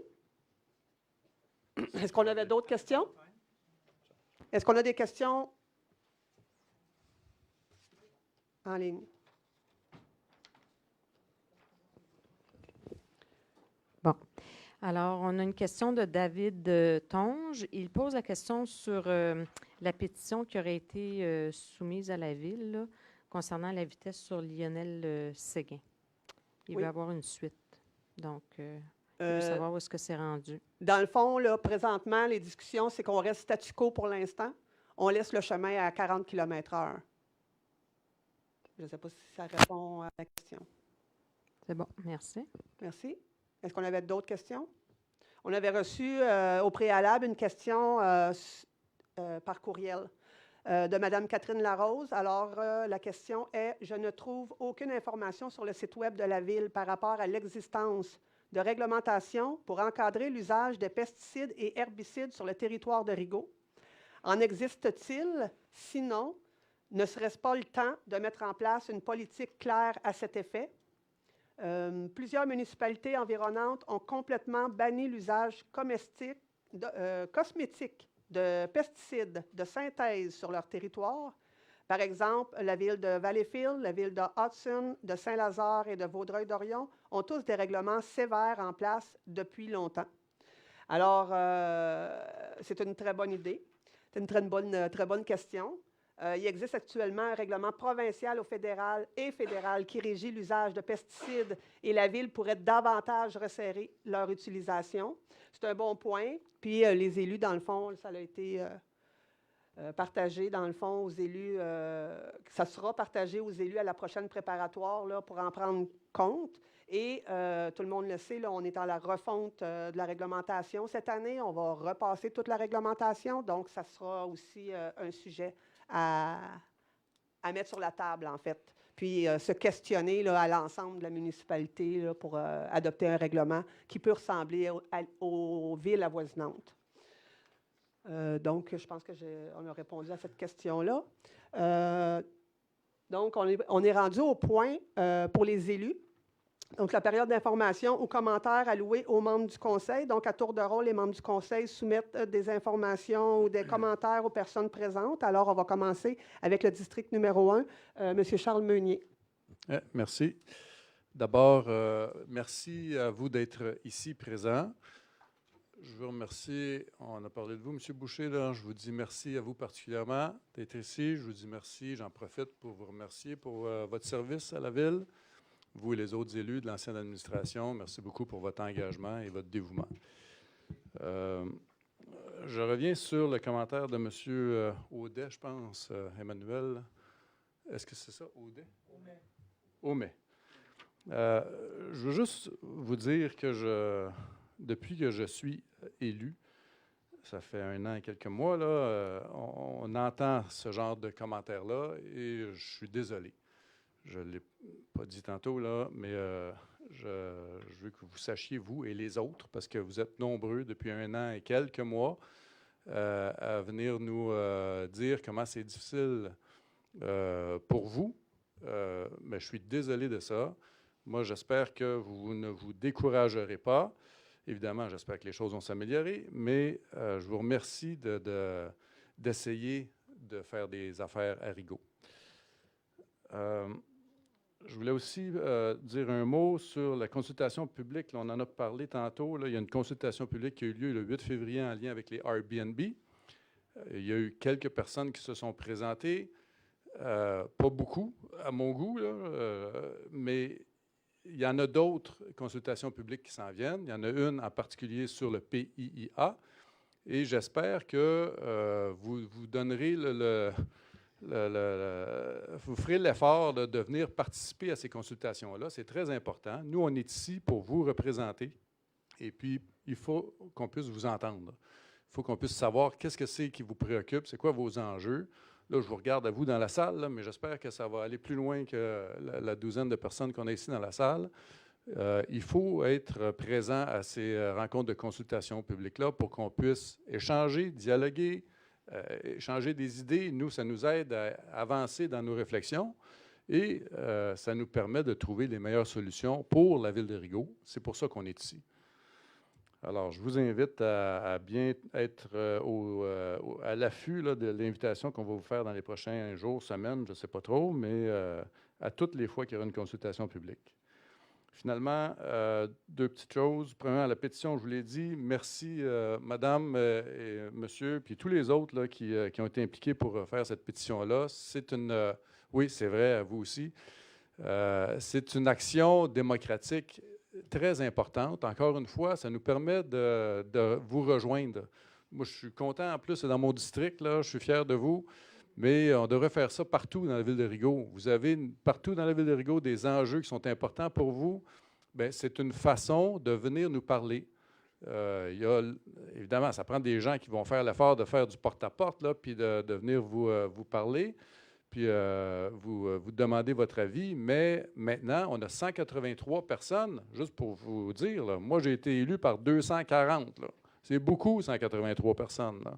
Est-ce qu'on avait d'autres questions? Est-ce qu'on a des questions en ligne? Bon. Alors, on a une question de David Tonge. Il pose la question sur la pétition qui aurait été soumise à la Ville là, concernant la vitesse sur Lionel Séguin. Il veut avoir une suite. Donc, il veut savoir où est-ce que c'est rendu. Dans le fond, là, présentement, les discussions, c'est qu'on reste statu quo pour l'instant. On laisse le chemin à 40 km/h. Je ne sais pas si ça répond à la question. C'est bon, merci. Merci. Est-ce qu'on avait d'autres questions? On avait reçu au préalable une question par courriel de Mme Catherine Larose. Alors, la question est « Je ne trouve aucune information sur le site Web de la Ville par rapport à l'existence de réglementation pour encadrer l'usage des pesticides et herbicides sur le territoire de Rigaud. En existe-t-il? Sinon, ne serait-ce pas le temps de mettre en place une politique claire à cet effet? Plusieurs municipalités environnantes ont complètement banni l'usage cosmétique de pesticides de synthèse sur leur territoire. Par exemple, la ville de Valleyfield, la ville de Hudson, de Saint-Lazare et de Vaudreuil-Dorion ont tous des règlements sévères en place depuis longtemps. Alors, c'est une très bonne idée. C'est une très bonne question. Il existe actuellement un règlement provincial au fédéral et fédéral qui régit l'usage de pesticides et la Ville pourrait davantage resserrer leur utilisation. C'est un bon point. Puis les élus, dans le fond, ça a été partagé, dans le fond, aux élus. Ça sera partagé aux élus à la prochaine préparatoire là, pour en prendre compte. Et tout le monde le sait, là, on est dans la refonte de la réglementation cette année. On va repasser toute la réglementation. Donc, ça sera aussi un sujet à mettre sur la table, en fait. Puis se questionner là, à l'ensemble de la municipalité là, pour adopter un règlement qui peut ressembler aux villes avoisinantes. Donc, je pense qu'on a répondu à cette question-là. Donc, on est rendu au point pour les élus. Donc, la période d'information ou commentaires alloués aux membres du conseil. Donc, à tour de rôle, les membres du conseil soumettent des informations ou des commentaires aux personnes présentes. Alors, on va commencer avec le district numéro 1, M. Charles Meunier. Merci. D'abord, merci à vous d'être ici présent. Je vous remercie. On a parlé de vous, M. Boucher. Là. Je vous dis merci à vous particulièrement d'être ici. Je vous dis merci. J'en profite pour vous remercier pour votre service à la Ville. Vous et les autres élus de l'ancienne administration, merci beaucoup pour votre engagement et votre dévouement. Je reviens sur le commentaire de M. Audet, je pense, Emmanuel. Est-ce que c'est ça, Audet? Aumet. Je veux juste vous dire que depuis que je suis élu, ça fait 1 an et quelques mois, là, on entend ce genre de commentaires-là et je suis désolé. je ne l'ai pas dit tantôt, là, mais je veux que vous sachiez, vous et les autres, parce que vous êtes nombreux depuis 1 an et quelques mois, à venir nous dire comment c'est difficile pour vous. Mais je suis désolé de ça. Moi, j'espère que vous ne vous découragerez pas. Évidemment, j'espère que les choses vont s'améliorer, mais je vous remercie d'essayer de faire des affaires à Rigaud. Je voulais aussi dire un mot sur la consultation publique. Là, on en a parlé tantôt. Là, il y a une consultation publique qui a eu lieu le 8 février en lien avec les Airbnb. Il y a eu quelques personnes qui se sont présentées. Pas beaucoup, à mon goût, là, mais il y en a d'autres consultations publiques qui s'en viennent. Il y en a une en particulier sur le PIIA. Et j'espère que vous donnerez vous ferez l'effort de venir participer à ces consultations-là. C'est très important. Nous, on est ici pour vous représenter. Et puis, il faut qu'on puisse vous entendre. Il faut qu'on puisse savoir qu'est-ce que c'est qui vous préoccupe, c'est quoi vos enjeux. Là, je vous regarde à vous dans la salle, là, mais j'espère que ça va aller plus loin que la douzaine de personnes qu'on a ici dans la salle. Il faut être présent à ces rencontres de consultation publique-là pour qu'on puisse échanger, dialoguer, échanger des idées. Nous, ça nous aide à avancer dans nos réflexions et ça nous permet de trouver les meilleures solutions pour la ville de Rigaud. C'est pour ça qu'on est ici. Alors, je vous invite à bien être à l'affût de l'invitation qu'on va vous faire dans les prochains jours, semaines, je ne sais pas trop, mais à toutes les fois qu'il y aura une consultation publique. Finalement, 2 petites choses. Premièrement, la pétition, je vous l'ai dit, merci madame et monsieur, puis tous les autres là, qui ont été impliqués pour faire cette pétition-là. C'est une, oui, c'est vrai, à vous aussi. C'est une action démocratique très importante. Encore une fois, ça nous permet de vous rejoindre. Moi, je suis content, en plus, c'est dans mon district, là, je suis fier de vous, mais on devrait faire ça partout dans la ville de Rigaud. Vous avez partout dans la ville de Rigaud des enjeux qui sont importants pour vous. Bien, c'est une façon de venir nous parler. Évidemment, ça prend des gens qui vont faire l'effort de faire du porte-à-porte, là, puis de venir vous parler, puis vous demander votre avis. Mais maintenant, on a 183 personnes, juste pour vous dire. Là, moi, j'ai été élu par 240. C'est beaucoup, 183 personnes. Là.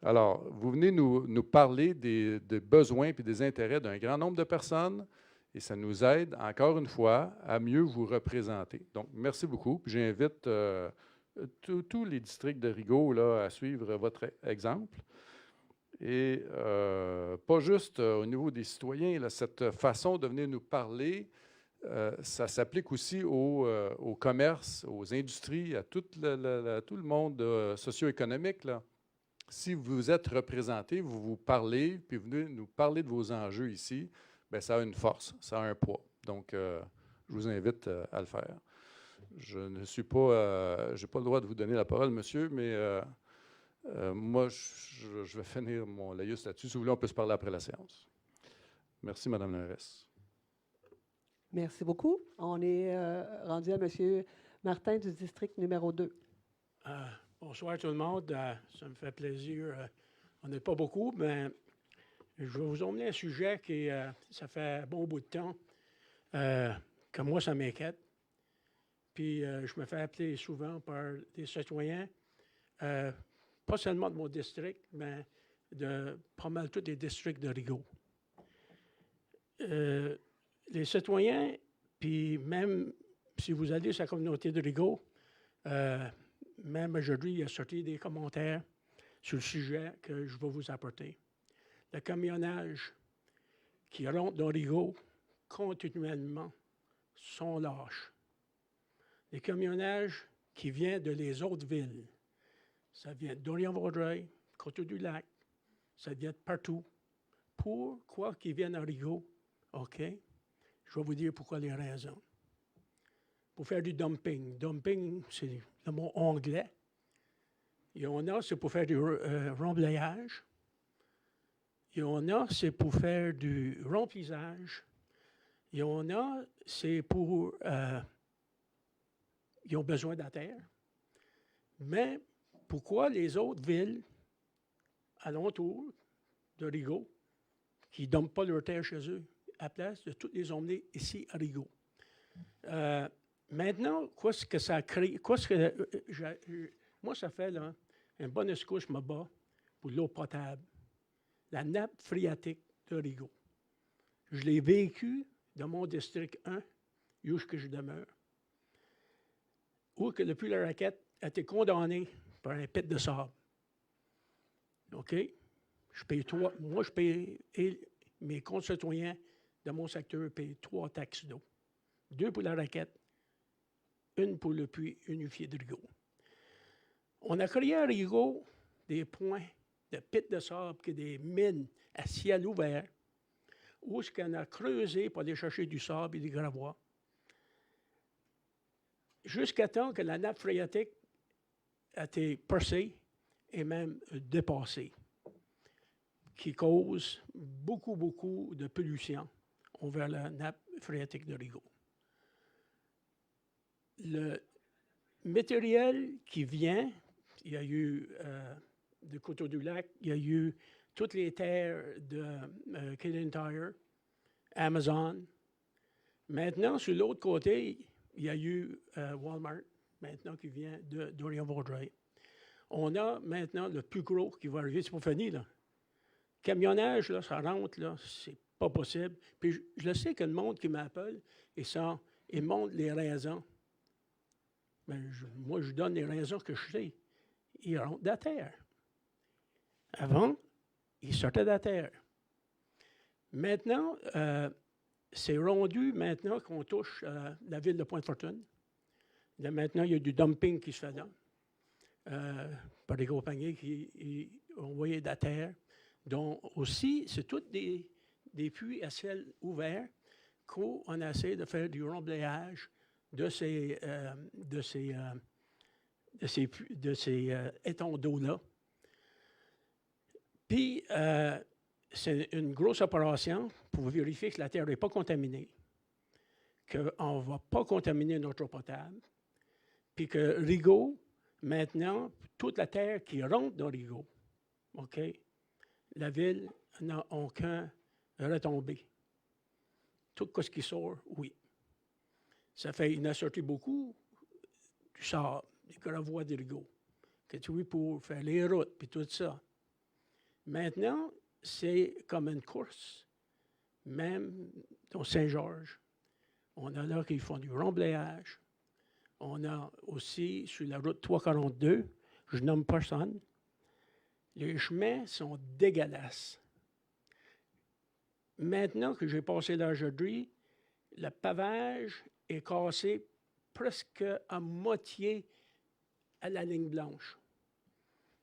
Alors, vous venez nous parler des besoins et des intérêts d'un grand nombre de personnes et ça nous aide, encore une fois, à mieux vous représenter. Donc, merci beaucoup. Puis j'invite tous les districts de Rigaud là, à suivre votre exemple. Et pas juste au niveau des citoyens, là, cette façon de venir nous parler, ça s'applique aussi au commerce, aux industries, à tout le monde socio-économique. Là. Si vous êtes représenté, vous parlez, puis vous venez nous parler de vos enjeux ici, bien, ça a une force, ça a un poids. Donc, je vous invite à le faire. Je ne suis pas, j'ai pas le droit de vous donner la parole, monsieur, mais moi, je vais finir mon laïus là-dessus. Si vous voulez, on peut se parler après la séance. Merci, Mme Nerès. Merci beaucoup. On est rendu à M. Martin du district numéro 2. Bonsoir tout le monde. Ça me fait plaisir. On n'est pas beaucoup, mais je vais vous emmener un sujet qui, ça fait un bon bout de temps que moi, ça m'inquiète. Puis, je me fais appeler souvent par des citoyens, pas seulement de mon district, mais de pas mal tous les districts de Rigaud. Les citoyens, puis même si vous allez sur la communauté de Rigaud, même aujourd'hui, il y a sorti des commentaires sur le sujet que je vais vous apporter. Le camionnage qui rentre dans Rigaud continuellement sont lâches. Les camionnages qui viennent de les autres villes, ça vient d'Orient-Vaudreuil, Côte-du-Lac, ça vient de partout. Pourquoi qu'ils viennent à Rigaud? OK? Je vais vous dire pourquoi les raisons. Pour faire du dumping. Dumping, c'est le mot anglais. Il y en a, c'est pour faire du remblayage. Il y en a, c'est pour faire du remplissage. Il y en a, c'est pour... ils ont besoin de la terre. Mais pourquoi les autres villes alentour de Rigaud qui ne dumpent pas leur terre chez eux, à la place de toutes les emmener ici à Rigaud. Maintenant, quoi ce que ça a créé? Moi, ça fait là, un bon escouche je me bats pour l'eau potable. La nappe phréatique de Rigaud. Je l'ai vécu dans mon district 1, où je demeure, où que le puits de la Raquette a été condamné par un pit de sable. OK? Je paye 3. Moi, je paye, et mes concitoyens de mon secteur payent 3 taxes d'eau. 2 pour la Raquette, 1 pour le puits unifié de Rigaud. On a créé à Rigaud des points de pit de sable, que des mines à ciel ouvert, où ce qu'on a creusé pour aller chercher du sable et des gravois, jusqu'à temps que la nappe phréatique a été percée et même dépassée, qui cause beaucoup, beaucoup de pollution envers la nappe phréatique de Rigaud. Le matériel qui vient, il y a eu de Coteau-du-Lac, il y a eu toutes les terres de Canadian Tire, Amazon. Maintenant, sur l'autre côté, il y a eu Walmart, maintenant qui vient de Dorion-Vaudreuil. On a maintenant le plus gros qui va arriver, c'est pour finir, là. Camionnage, là, ça rentre, là, c'est pas possible. Puis je le sais que le monde qui m'appelle, il montre les raisons. Mais moi, je donne les raisons que je sais. Ils rentrent de la terre. Avant, ils sortaient de la terre. Maintenant, c'est rendu maintenant qu'on touche la ville de Pointe-Fortune. Là, maintenant, il y a du dumping qui se fait là, par des compagnies qui ont envoyé de la terre. Donc, aussi, c'est tous des puits à ciel ouvert qu'on essaie de faire du remblayage de ces étangs d'eau-là. Puis, c'est une grosse opération pour vérifier que la terre n'est pas contaminée, qu'on ne va pas contaminer notre eau potable, puis que Rigaud, maintenant, toute la terre qui rentre dans Rigaud, OK, la ville n'a aucun retombé. Tout ce qui sort, oui. Ça fait, il a sorti beaucoup du sable, des gravois de Rigaud, que tu vois pour faire les routes, puis tout ça. Maintenant, c'est comme une course, même dans Saint-Georges. On a là qui font du remblayage. On a aussi, sur la route 342, je nomme personne, les chemins sont dégueulasses. Maintenant que j'ai passé l'âge aujourd'hui, le pavage est cassé presque à moitié à la ligne blanche.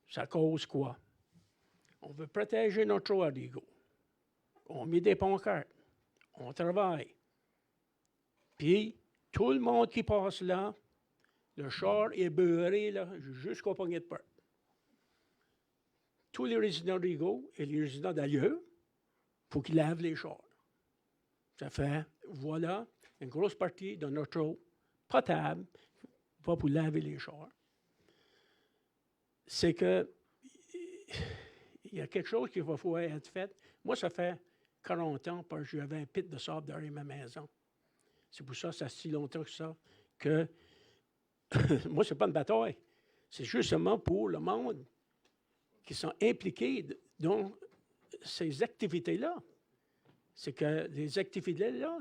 Ça cause quoi? On veut protéger notre eau à Rigaud. On met des pancartes. On travaille. Puis, tout le monde qui passe là, le char est beurré là, jusqu'au poignet de porte. Tous les résidents de Rigaud et les résidents d'ailleurs, il faut qu'ils lavent les chars. Ça fait, voilà, une grosse partie de notre eau potable va pour laver les chars. C'est que il y a quelque chose qui va falloir être fait. Moi, ça fait 40 ans que j'avais un pit de sable derrière ma maison. C'est pour ça que ça fait si longtemps que ça que moi, ce n'est pas une bataille. C'est justement pour le monde qui sont impliqués dans ces activités-là. C'est que les activités-là,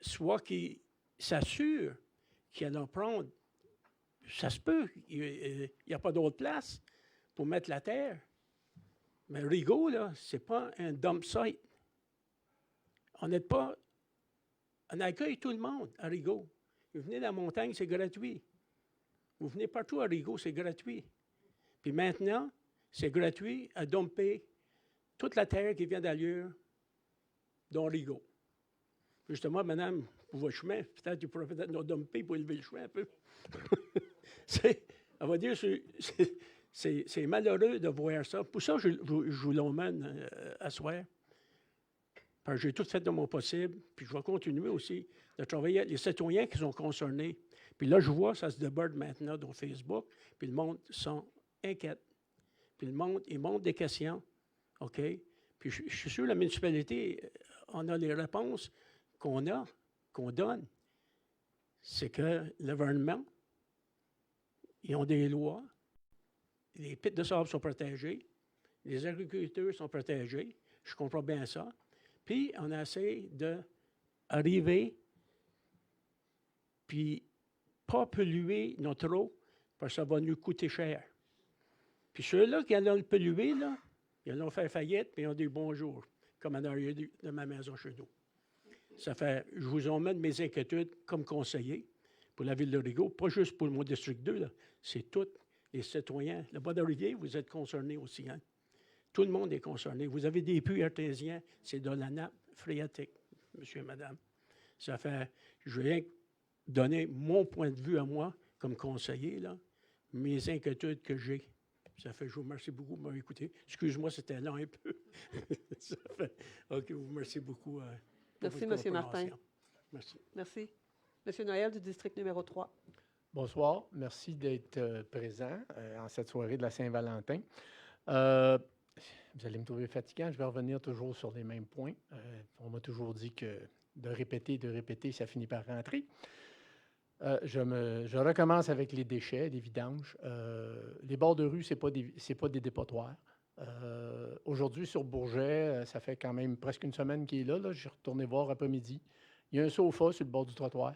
soit qu'ils s'assurent qu'ils allont prendre, ça se peut, il n'y a pas d'autre place pour mettre la terre. Mais Rigaud, là, ce n'est pas un dump site. On accueille tout le monde à Rigaud. Vous venez de la montagne, c'est gratuit. Vous venez partout à Rigaud, c'est gratuit. Puis maintenant, c'est gratuit à dumper toute la terre qui vient d'ailleurs dans Rigaud. Justement, madame, pour votre chemin, peut-être que vous pourrez peut-être nous dumper pour élever le chemin un peu. On va dire, c'est malheureux de voir ça. Pour ça, je vous l'emmène à soir. Parce que j'ai tout fait de mon possible, puis je vais continuer aussi de travailler avec les citoyens qui sont concernés. Puis là, je vois, ça se déborde maintenant dans Facebook, puis le monde sont inquiets. Puis le monde, il monte des questions, OK? Puis je suis sûr que la municipalité on a les réponses qu'on donne. C'est que le gouvernement, ils ont des lois, les pits de sable sont protégés, les agriculteurs sont protégés, je comprends bien ça. Puis, on essaie d'arriver, puis pas polluer notre eau, parce que ça va nous coûter cher. Puis ceux-là qui allont le polluer, là, ils allont faire faillite, puis ils ont des bons jours, comme en arrière de ma maison chez nous. Ça fait, je vous emmène mes inquiétudes comme conseiller pour la ville de Rigaud, pas juste pour mon district 2, là, c'est tous les citoyens. Le Bas-de-Rivière, vous êtes concernés aussi, hein? Tout le monde est concerné. Vous avez des puits artésiens, c'est de la nappe phréatique, monsieur et madame. Ça fait, je viens donner mon point de vue à moi, comme conseiller, là, mes inquiétudes que j'ai. Ça fait, je vous remercie beaucoup de m'avoir écouté. Excuse-moi, c'était long un peu. Ça fait, OK, vous remercie beaucoup. Merci, M. Martin. Merci. Merci. M. Noël, du district numéro 3. Bonsoir. Merci d'être présent en cette soirée de la Saint-Valentin. Vous allez me trouver fatigant. Je vais revenir toujours sur les mêmes points. On m'a toujours dit que de répéter, ça finit par rentrer. Je recommence avec les déchets, les vidanges. Les bords de rue, ce n'est pas des dépotoirs. Aujourd'hui, sur Bourget, ça fait quand même presque une semaine qu'il est là. Je suis retourné voir après-midi. Il y a un sofa sur le bord du trottoir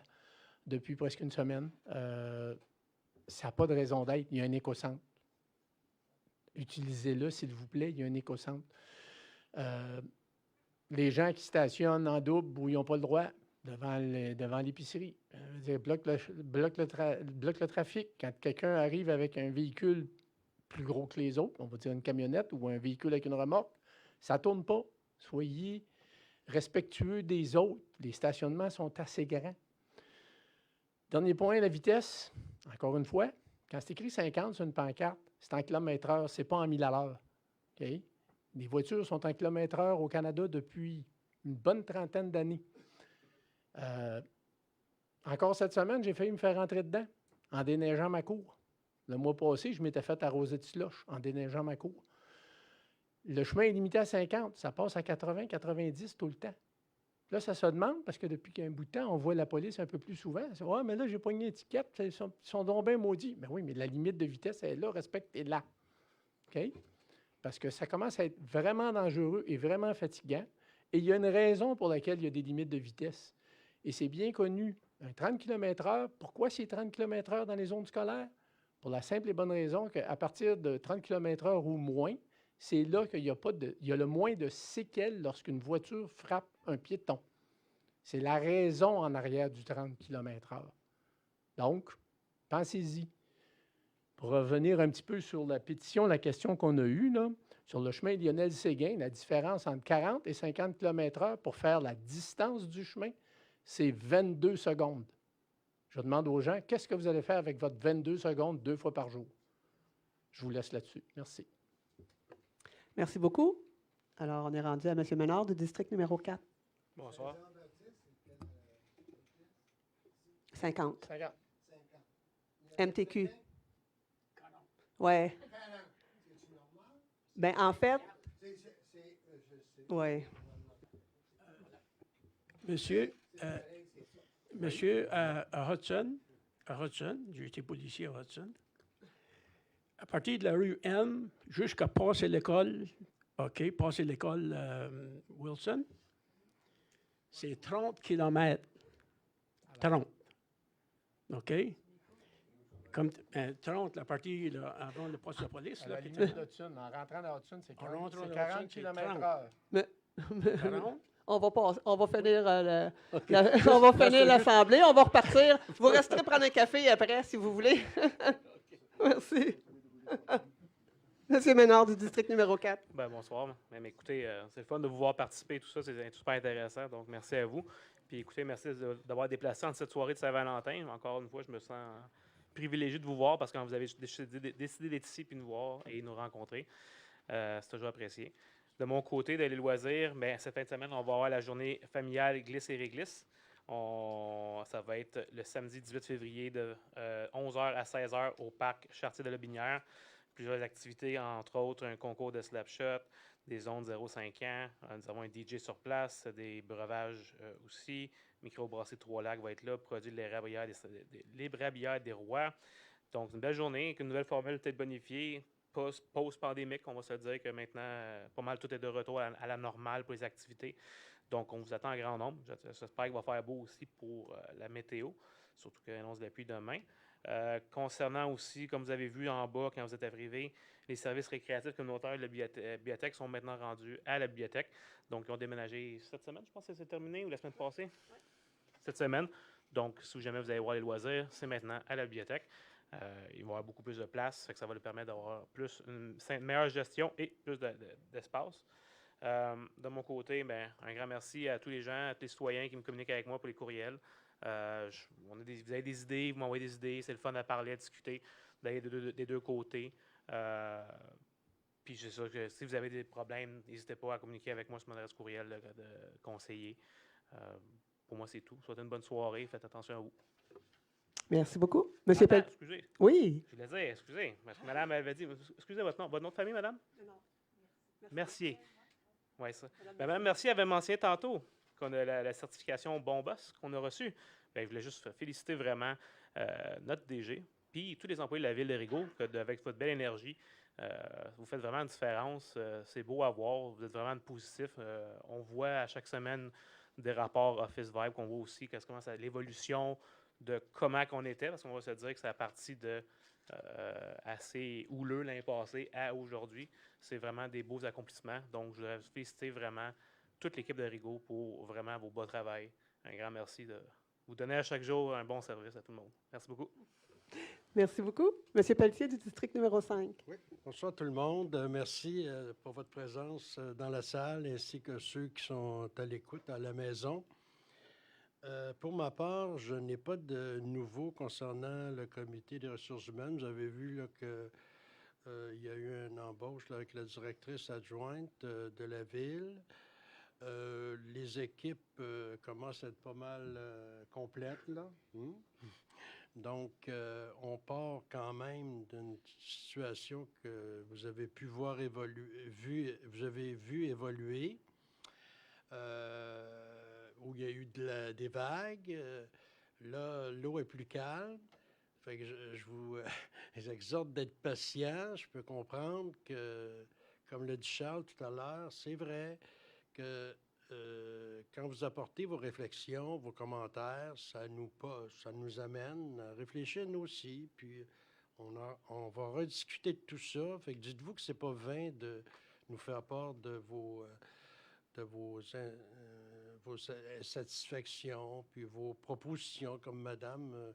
depuis presque une semaine. Ça n'a pas de raison d'être. Il y a un écocentre. Utilisez-le, s'il vous plaît. Il y a un écocentre. Les gens qui stationnent en double où ils n'ont pas le droit, devant l'épicerie, bloque le trafic. Quand quelqu'un arrive avec un véhicule plus gros que les autres, on va dire une camionnette ou un véhicule avec une remorque, ça ne tourne pas. Soyez respectueux des autres. Les stationnements sont assez grands. Dernier point, la vitesse. Encore une fois, quand c'est écrit 50 sur une pancarte, c'est en km/h, ce n'est pas en mille à l'heure. Okay? Les voitures sont en km/h au Canada depuis une bonne trentaine d'années. Encore cette semaine, j'ai failli me faire rentrer dedans en déneigeant ma cour. Le mois passé, je m'étais fait arroser de slush en déneigeant ma cour. Le chemin est limité à 50, ça passe à 80, 90 tout le temps. Là, ça se demande, parce que depuis un bout de temps, on voit la police un peu plus souvent. « Ah, mais là, j'ai pogné une étiquette, ils sont donc bien maudits. » Mais oui, mais la limite de vitesse, elle est là, respectez-la. OK? Parce que ça commence à être vraiment dangereux et vraiment fatigant. Et il y a une raison pour laquelle il y a des limites de vitesse. Et c'est bien connu. Un 30 km/h, pourquoi c'est 30 km/h dans les zones scolaires? Pour la simple et bonne raison qu'à partir de 30 km/h ou moins, c'est là qu'il y a le moins de séquelles lorsqu'une voiture frappe un piéton. C'est la raison en arrière du 30 km/h. Donc, pensez-y. Pour revenir un petit peu sur la pétition, la question qu'on a eue, là, sur le chemin Lionel-Séguin, la différence entre 40 et 50 km/h pour faire la distance du chemin, c'est 22 secondes. Je demande aux gens, qu'est-ce que vous allez faire avec votre 22 secondes 2 fois par jour? Je vous laisse là-dessus. Merci. Merci beaucoup. Alors, on est rendu à M. Ménard du district numéro 4. Bonsoir. 50. 50. MTQ. Oui. Bien, en fait, oui. Monsieur, à Hudson, j'ai été policier à Hudson, à partir de la rue M jusqu'à passer l'école, OK, passer l'école Wilson, c'est 30 km. 30. OK? Comme 30, la partie là, avant le poste de police. À Là, la limite d'Hudson, en rentrant dans Hudson, c'est 40 km/h. Mais, on va finir on va finir l'assemblée, on va repartir. Vous resterez prendre un café après, si vous voulez. Merci. Monsieur Ménard du district numéro 4. Ben, bonsoir. Même, écoutez, c'est le fun de vous voir participer, tout ça, c'est super intéressant. Donc, merci à vous. Puis écoutez, merci d'avoir déplacé en cette soirée de Saint-Valentin. Encore une fois, je me sens privilégié de vous voir parce que quand vous avez décidé d'être ici puis nous voir et nous rencontrer, c'est toujours apprécié. De mon côté, de les loisirs, bien, cette fin de semaine, on va avoir la journée familiale Glisse et Réglisse. Ça va être le samedi 18 février de 11h à 16h au parc Chartier de la Binière. Plusieurs activités, entre autres un concours de slapshot, des zones 0,5 ans. Nous avons un DJ sur place, des breuvages aussi. Microbrasserie Trois-Lacs va être là, produit de l'érablière des Rois. Donc, une belle journée avec une nouvelle formule peut-être bonifiée, post-pandémique. On va se dire que maintenant, pas mal tout est de retour à la normale pour les activités. Donc, on vous attend en grand nombre. J'espère qu'il va faire beau aussi pour la météo, surtout qu'il annonce de la pluie demain. Concernant aussi, comme vous avez vu en bas quand vous êtes arrivés, les services récréatifs communautaires de la bibliothèque sont maintenant rendus à la bibliothèque. Donc, ils ont déménagé cette semaine, je pense que c'est terminé, ou la semaine passée? Oui. Cette semaine. Donc, si jamais vous allez voir les loisirs, c'est maintenant à la bibliothèque. Ils vont avoir beaucoup plus de place, fait que ça va leur permettre d'avoir une meilleure gestion et plus d'espace. De mon côté, un grand merci à tous les gens, à tous les citoyens qui me communiquent avec moi pour les courriels. Vous avez des idées, vous m'envoyez des idées, c'est le fun à parler, à discuter des deux côtés. Puis c'est sûr que si vous avez des problèmes, n'hésitez pas à communiquer avec moi sur mon adresse courriel de conseiller. Pour moi, c'est tout. Souhaitez une bonne soirée, faites attention à vous. Merci beaucoup. Monsieur Pelletier. Excusez. Oui. Je voulais dire, excusez. Parce que madame avait dit, excusez votre nom de famille, madame? Non. Mercier. Oui, ça. Madame Mercier avait mentionné tantôt qu'on a la certification Bon Boss qu'on a reçue. Je voulais juste féliciter vraiment notre DG, puis tous les employés de la ville de Rigaud, avec votre belle énergie, vous faites vraiment une différence. C'est beau à voir. Vous êtes vraiment positif. On voit à chaque semaine des rapports Office Vibe qu'on voit aussi comment l'évolution de comment qu'on était, parce qu'on va se dire que c'est parti de assez houleux l'année passée à aujourd'hui. C'est vraiment des beaux accomplissements. Donc, je voudrais féliciter vraiment toute l'équipe de Rigaud pour vraiment vos beaux travail. Un grand merci de vous donner à chaque jour un bon service à tout le monde. Merci beaucoup. Merci beaucoup. Monsieur Pelletier du district numéro 5. Oui, bonsoir tout le monde. Merci pour votre présence dans la salle ainsi que ceux qui sont à l'écoute à la maison. Pour ma part, je n'ai pas de nouveau concernant le comité des ressources humaines. Vous avez vu qu'il y a eu une embauche avec la directrice adjointe de la ville. Les équipes commencent à être pas mal complètes, là. Donc, on part quand même d'une situation que vous avez pu voir évoluer, vous avez vu évoluer, où il y a eu des vagues. Là, l'eau est plus calme. Fait que je vous exhorte d'être patient. Je peux comprendre que, comme l'a dit Charles tout à l'heure, c'est vrai que quand vous apportez vos réflexions, vos commentaires, ça nous amène à réfléchir nous aussi. Puis on va rediscuter de tout ça. Fait que dites-vous que c'est pas vain de nous faire part de vos satisfactions, puis vos propositions, comme Madame,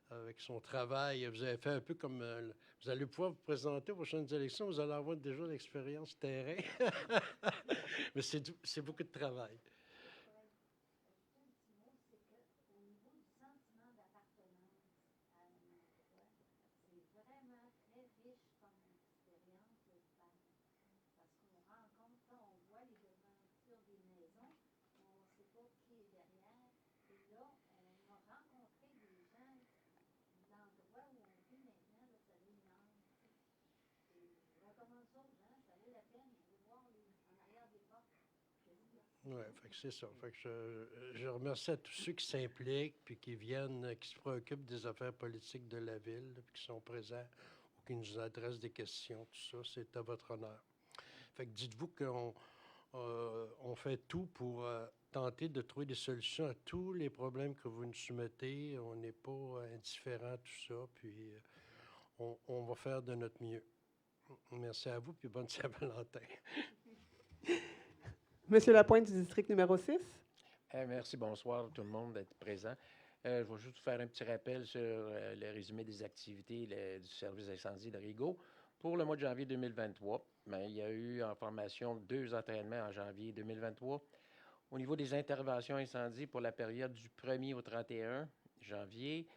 avec son travail. Vous avez fait un peu comme... vous allez pouvoir vous présenter aux prochaines élections, vous allez avoir déjà l'expérience terrain. Mais c'est beaucoup de travail. Oui, c'est ça. Fait que je remercie à tous ceux qui s'impliquent, puis qui viennent, qui se préoccupent des affaires politiques de la ville, puis qui sont présents ou qui nous adressent des questions. Tout ça, c'est à votre honneur. Fait que dites-vous qu'on fait tout pour tenter de trouver des solutions à tous les problèmes que vous nous soumettez. On n'est pas indifférent à tout ça, puis on va faire de notre mieux. Merci à vous, puis bonne Saint-Valentin. Monsieur Lapointe du district numéro 6. Merci, bonsoir tout le monde d'être présent. Je vais juste faire un petit rappel sur le résumé des activités du service d'incendie de Rigaud. Pour le mois de janvier 2023, il y a eu en formation 2 entraînements en janvier 2023. Au niveau des interventions incendies pour la période du 1er au 31 janvier,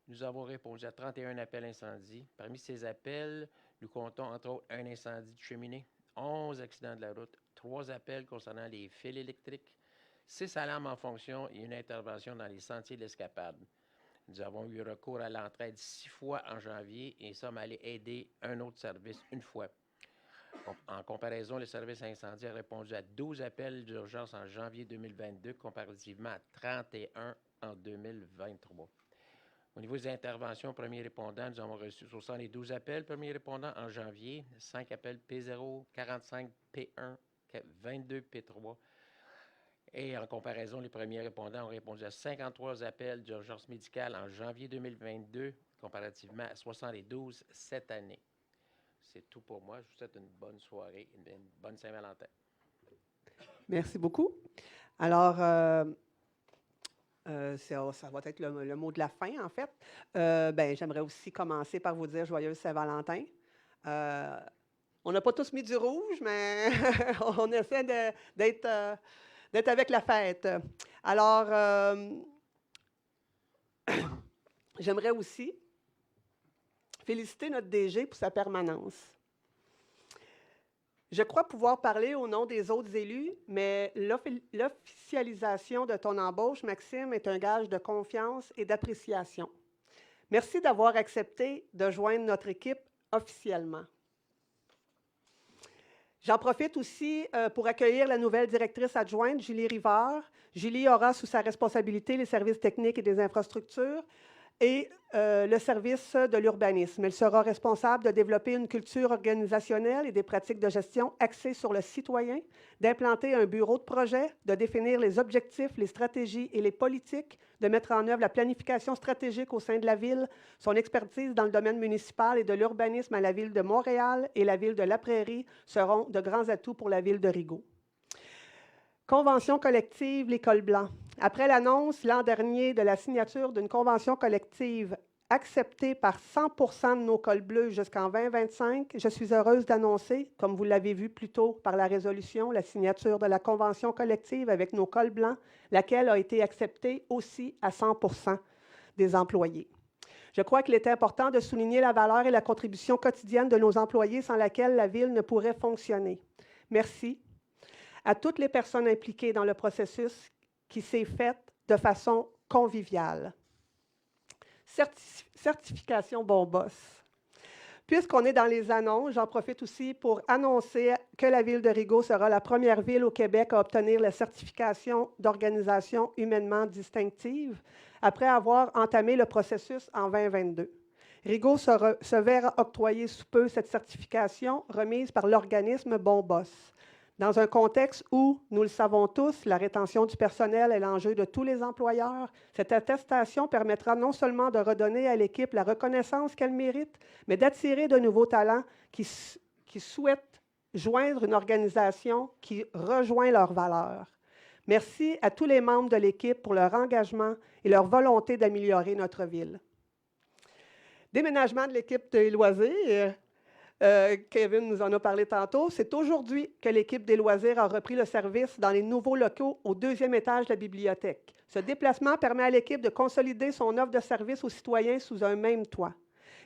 nous avons répondu à 31 appels incendies. Parmi ces appels, nous comptons entre autres un incendie de cheminée, 11 accidents de la route, 3 appels concernant les fils électriques, 6 alarmes en fonction et une intervention dans les sentiers de l'escapade. Nous avons eu recours à l'entraide 6 fois en janvier et sommes allés aider un autre service une fois. En comparaison, le service incendie a répondu à 12 appels d'urgence en janvier 2022, comparativement à 31 en 2023. Au niveau des interventions premiers répondants, nous avons reçu 72 appels premiers répondants en janvier, 5 appels P0, 45 P1, 22 P3. Et en comparaison, les premiers répondants ont répondu à 53 appels d'urgence médicale en janvier 2022, comparativement à 72 cette année. C'est tout pour moi. Je vous souhaite une bonne soirée, une bonne Saint-Valentin. Merci beaucoup. Alors, ça va être le mot de la fin, en fait. J'aimerais aussi commencer par vous dire joyeuse Saint-Valentin. On n'a pas tous mis du rouge, mais on essaie d'être avec la fête. Alors, j'aimerais aussi féliciter notre DG pour sa permanence. Je crois pouvoir parler au nom des autres élus, mais l'officialisation de ton embauche, Maxime, est un gage de confiance et d'appréciation. Merci d'avoir accepté de joindre notre équipe officiellement. J'en profite aussi pour accueillir la nouvelle directrice adjointe, Julie Rivard. Julie aura sous sa responsabilité les services techniques et des infrastructures et le service de l'urbanisme. Elle sera responsable de développer une culture organisationnelle et des pratiques de gestion axées sur le citoyen, d'implanter un bureau de projet, de définir les objectifs, les stratégies et les politiques, de mettre en œuvre la planification stratégique au sein de la Ville. Son expertise dans le domaine municipal et de l'urbanisme à la Ville de Montréal et la Ville de La Prairie seront de grands atouts pour la Ville de Rigaud. Convention collective, l'École Blanc. Après l'annonce l'an dernier de la signature d'une convention collective acceptée par 100% de nos cols bleus jusqu'en 2025, je suis heureuse d'annoncer, comme vous l'avez vu plus tôt par la résolution, la signature de la convention collective avec nos cols blancs, laquelle a été acceptée aussi à 100% des employés. Je crois qu'il est important de souligner la valeur et la contribution quotidienne de nos employés sans laquelle la Ville ne pourrait fonctionner. Merci à toutes les personnes impliquées dans le processus qui s'est fait de façon conviviale. Certification Bon Boss. Puisqu'on est dans les annonces, j'en profite aussi pour annoncer que la Ville de Rigaud sera la première ville au Québec à obtenir la certification d'organisation humainement distinctive après avoir entamé le processus en 2022. Rigaud se verra octroyer sous peu cette certification remise par l'organisme Bon Boss. Dans un contexte où, nous le savons tous, la rétention du personnel est l'enjeu de tous les employeurs, cette attestation permettra non seulement de redonner à l'équipe la reconnaissance qu'elle mérite, mais d'attirer de nouveaux talents qui souhaitent joindre une organisation qui rejoint leurs valeurs. Merci à tous les membres de l'équipe pour leur engagement et leur volonté d'améliorer notre ville. Déménagement de l'équipe des loisirs. Kevin nous en a parlé tantôt. C'est aujourd'hui que l'équipe des loisirs a repris le service dans les nouveaux locaux au 2e étage de la bibliothèque. Ce déplacement permet à l'équipe de consolider son offre de service aux citoyens sous un même toit.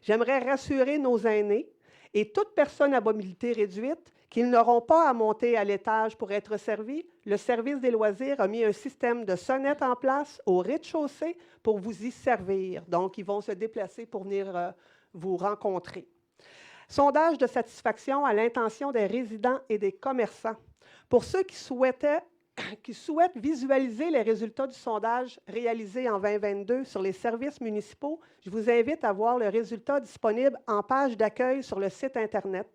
J'aimerais rassurer nos aînés et toute personne à mobilité réduite qu'ils n'auront pas à monter à l'étage pour être servis. Le service des loisirs a mis un système de sonnettes en place au rez-de-chaussée pour vous y servir. Donc, ils vont se déplacer pour venir vous rencontrer. Sondage de satisfaction à l'intention des résidents et des commerçants. Pour ceux qui souhaitent visualiser les résultats du sondage réalisé en 2022 sur les services municipaux, je vous invite à voir le résultat disponible en page d'accueil sur le site Internet.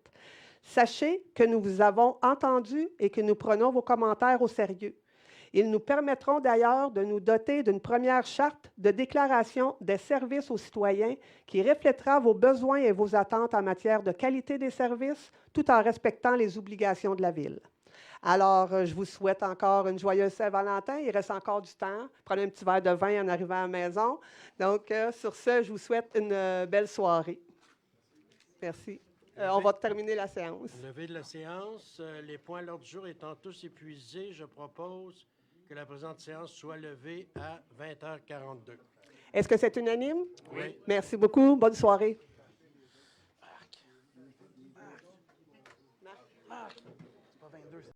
Sachez que nous vous avons entendu et que nous prenons vos commentaires au sérieux. Ils nous permettront d'ailleurs de nous doter d'une première charte de déclaration des services aux citoyens qui reflètera vos besoins et vos attentes en matière de qualité des services, tout en respectant les obligations de la Ville. Alors, je vous souhaite encore une joyeuse Saint-Valentin. Il reste encore du temps. Prenez un petit verre de vin en arrivant à la maison. Donc, sur ce, je vous souhaite une belle soirée. Merci. On va terminer la séance. Levée de la séance. Les points à l'ordre du jour étant tous épuisés, je propose que la présente séance soit levée à 20h42. Est-ce que c'est unanime? Oui. Merci beaucoup. Bonne soirée.